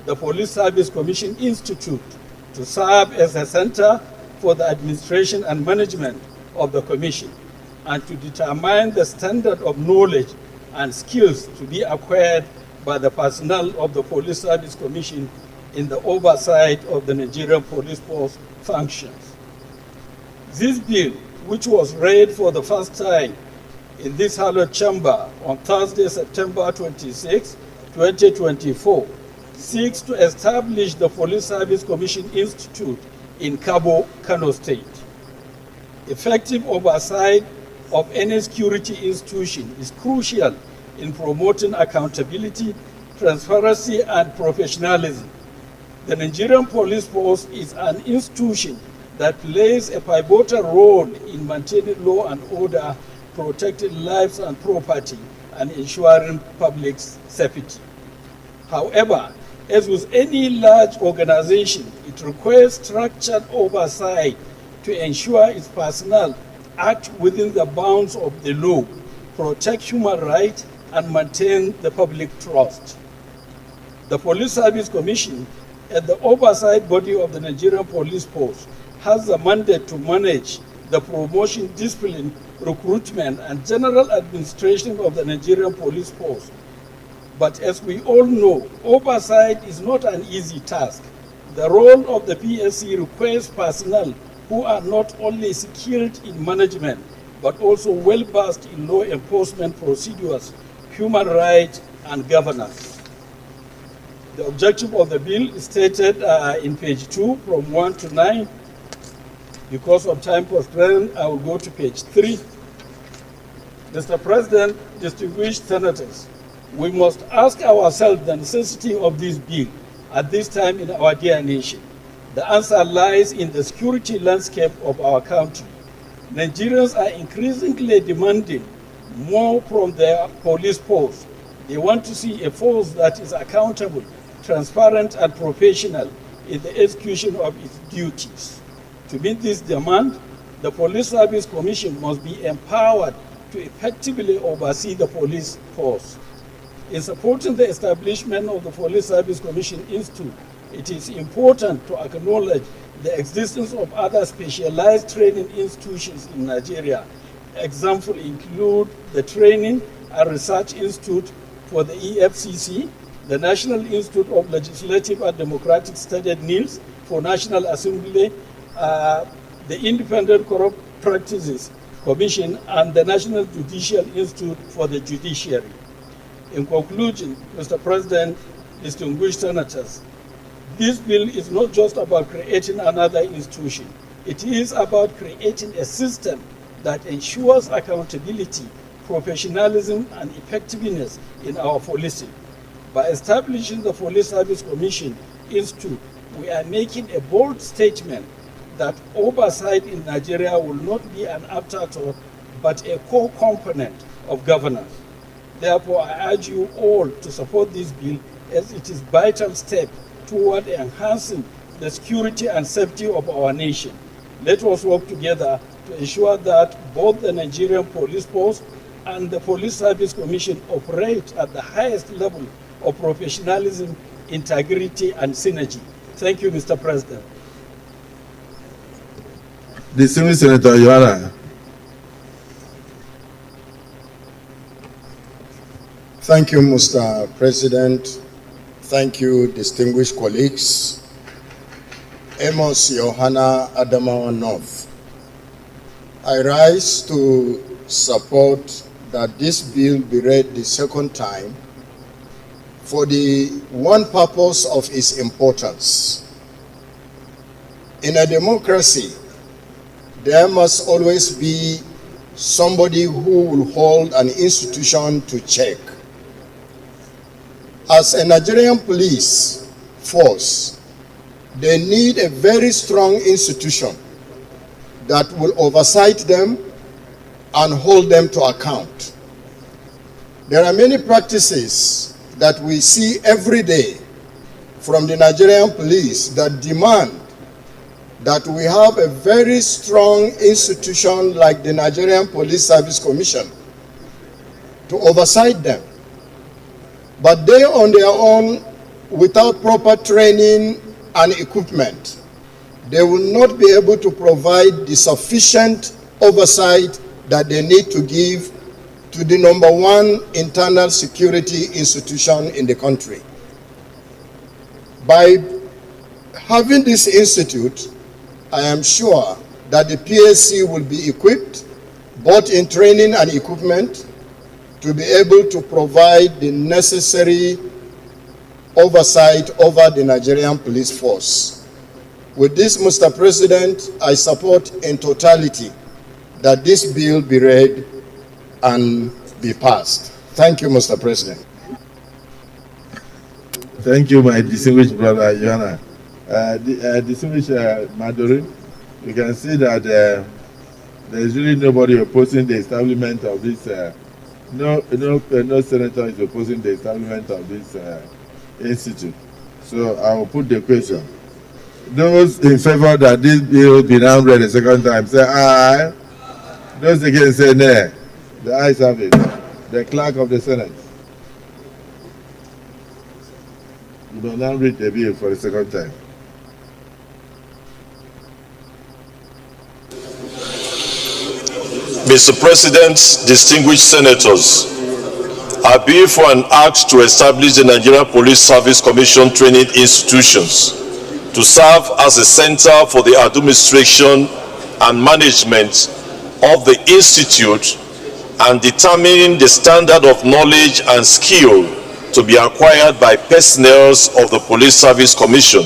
Speaker 20: the Police Service Commission Institute to serve as a center for the administration and management of the Commission, and to determine the standard of knowledge and skills to be acquired by the personnel of the Police Service Commission in the oversight of the Nigerian Police Force functions. This bill, which was read for the first time in this hallowed chamber on Thursday, September 26, 2024, seeks to establish the Police Service Commission Institute in Cabo, Kano State. Effective oversight of any security institution is crucial in promoting accountability, transparency, and professionalism. The Nigerian Police Force is an institution that plays a pivotal role in maintaining law and order, protecting lives and property, and ensuring public safety. However, as with any large organization, it requires structured oversight to ensure its personnel act within the bounds of the law, protect human rights, and maintain the public trust. The Police Service Commission, as the oversight body of the Nigerian Police Force, has the mandate to manage the promotion, discipline, recruitment, and general administration of the Nigerian Police Force. But as we all know, oversight is not an easy task. The role of the PSC requires personnel who are not only skilled in management, but also well-versed in law enforcement procedures, human rights, and governance. The objective of the bill is stated in page 2 from 1 to 9. Because of time constraint, I will go to page 3. Mr. President, distinguished senators, we must ask ourselves the necessity of this bill at this time in our dear nation. The answer lies in the security landscape of our country. Nigerians are increasingly demanding more from their police force. They want to see a force that is accountable, transparent, and professional in the execution of its duties. To meet this demand, the Police Service Commission must be empowered to effectively oversee the police force. In supporting the establishment of the Police Service Commission Institute, it is important to acknowledge the existence of other specialized training institutions in Nigeria. Examples include the Training and Research Institute for the EFCC, the National Institute of Legislative and Democratic Studies NILS for National Assembly, the Independent Corrupt Practices Commission, and the National Judicial Institute for the Judiciary. In conclusion, Mr. President, distinguished senators, this bill is not just about creating another institution. It is about creating a system that ensures accountability, professionalism, and effectiveness in our policing. By establishing the Police Service Commission Institute, we are making a bold statement that oversight in Nigeria will not be an afterthought, but a core component of governance. Therefore, I urge you all to support this bill as it is a vital step toward enhancing the security and safety of our nation. Let us work together to ensure that both the Nigerian Police Force and the Police Service Commission operate at the highest level of professionalism, integrity, and synergy. Thank you, Mr. President.
Speaker 1: Distinguished Senator Yohana.
Speaker 21: Thank you, Mr. President. Thank you, distinguished colleagues. Amos Yohana, Adamawa North. I rise to support that this bill be read the second time for the one purpose of its importance. In a democracy, there must always be somebody who will hold an institution to check. As a Nigerian police force, they need a very strong institution that will oversight them and hold them to account. There are many practices that we see every day from the Nigerian police that demand that we have a very strong institution like the Nigerian Police Service Commission to oversight them. But they on their own, without proper training and equipment, they will not be able to provide the sufficient oversight that they need to give to the number one internal security institution in the country. By having this institute, I am sure that the PSC will be equipped, both in training and equipment, to be able to provide the necessary oversight over the Nigerian police force. With this, Mr. President, I support in totality that this bill be read and be passed. Thank you, Mr. President.
Speaker 1: Thank you, my distinguished brother, Joanna. Distinguished Maduri, you can see that there is really nobody opposing the establishment of this. No senator is opposing the establishment of this institute. So I will put the question. Those in favor that this bill be now read a second time, say aye. Those against say nay. The ayes have it. The clerk of the Senate. You will now read the bill for the second time.
Speaker 9: Mr. President, distinguished senators, I bill for an act to establish the Nigerian Police Service Commission training institutions to serve as a center for the administration and management of the institute and determining the standard of knowledge and skill to be acquired by personnel of the Police Service Commission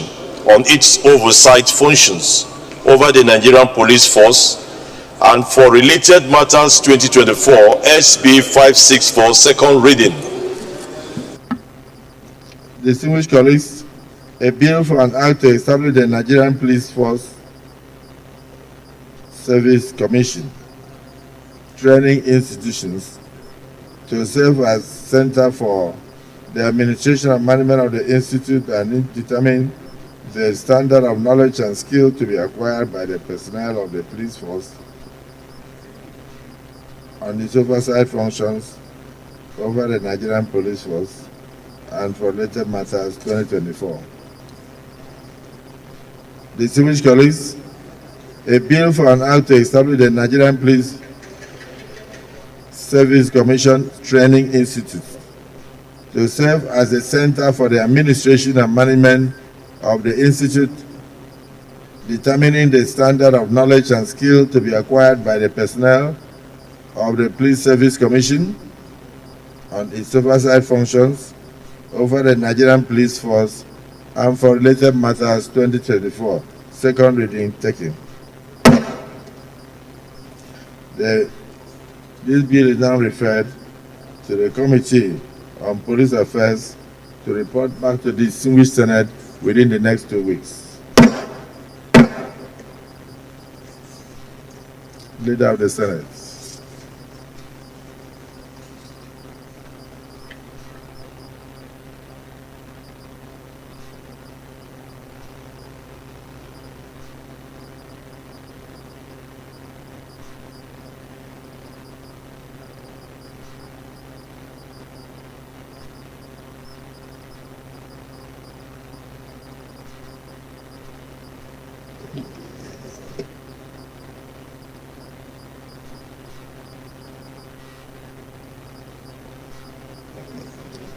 Speaker 9: on its oversight functions over the Nigerian police force, and for related matters 2024 SB 564 second reading.
Speaker 1: Distinguished colleagues, a bill for an act to establish the Nigerian Police Force Service Commission training institutions to serve as center for the administration and management of the institute and determine the standard of knowledge and skill to be acquired by the personnel of the police force on its oversight functions over the Nigerian police force and for related matters 2024. Distinguished colleagues, a bill for an act to establish the Nigerian Police Service Commission Training Institute to serve as a center for the administration and management of the institute, determining the standard of knowledge and skill to be acquired by the personnel of the Police Service Commission on its oversight functions over the Nigerian Police Force and for related matters 2024. Second reading taken. This bill is now referred to the Committee on Police Affairs to report back to the distinguished Senate within the next 2 weeks. Leader of the Senate.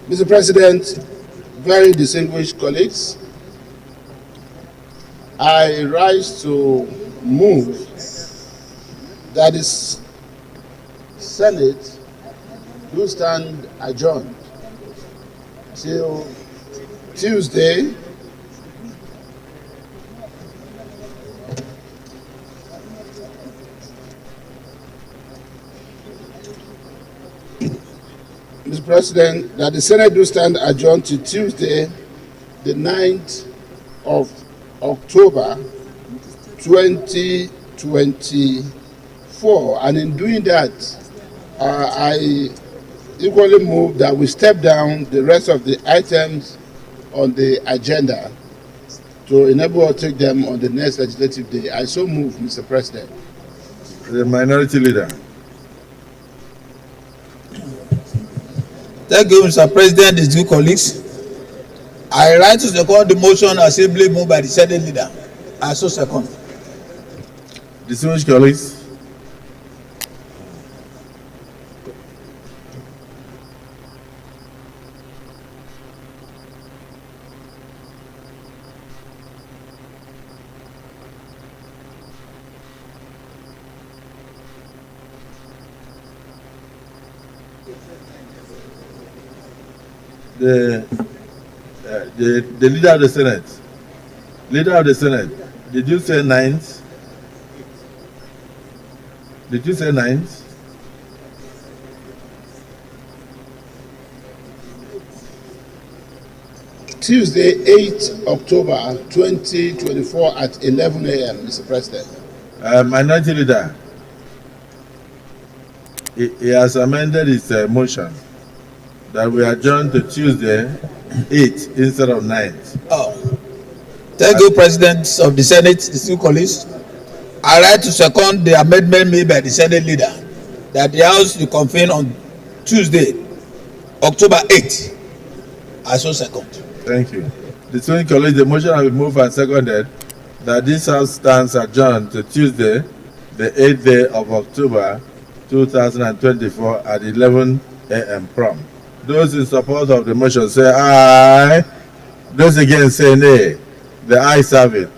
Speaker 8: Mr. President, very distinguished colleagues, I rise to move that the Senate do stand adjourned till Tuesday, Mr. President, that the Senate do stand adjourned to Tuesday, the 9th of October 2024. And in doing that, I equally move that we step down the rest of the items on the agenda to enable us to take them on the next legislative day. I so move, Mr. President.
Speaker 1: The minority leader.
Speaker 10: Thank you, Mr. President, distinguished colleagues. I rise to second the motion as ably moved by the Senate leader. I so second.
Speaker 1: Distinguished colleagues, the leader of the Senate. Leader of the Senate, did you say 9th? Did you say 9th?
Speaker 8: Tuesday, 8th October 2024 at 11 a.m., Mr. President.
Speaker 1: Minority leader, he has amended his motion that we adjourn to Tuesday, 8th instead of 9th.
Speaker 10: Oh. Thank you, President of the Senate, distinguished colleagues. I rise to second the amendment made by the Senate leader that the House will convene on Tuesday, October 8th. I so second.
Speaker 1: Thank you. Distinguished colleagues, the motion has been moved and seconded that this House stands adjourned to Tuesday, the 8th day of October 2024 at 11 a.m. prompt. Those in support of the motion say aye. Those against say nay. The ayes have it.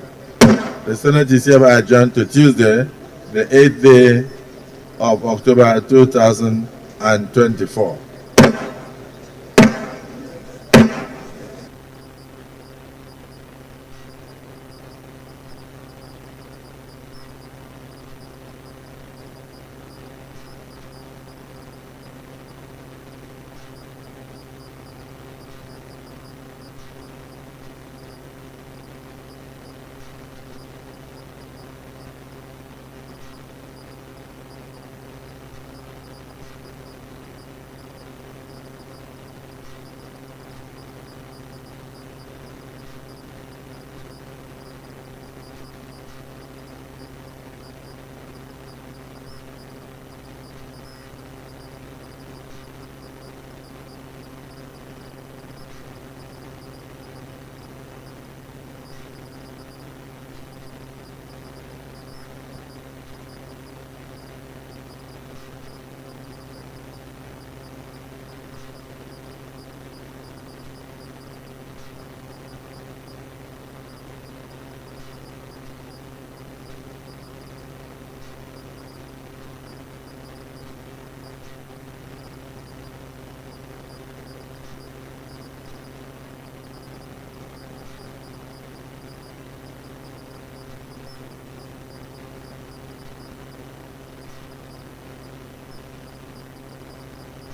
Speaker 1: The Senate is hereby adjourned to Tuesday, the 8th day of October 2024.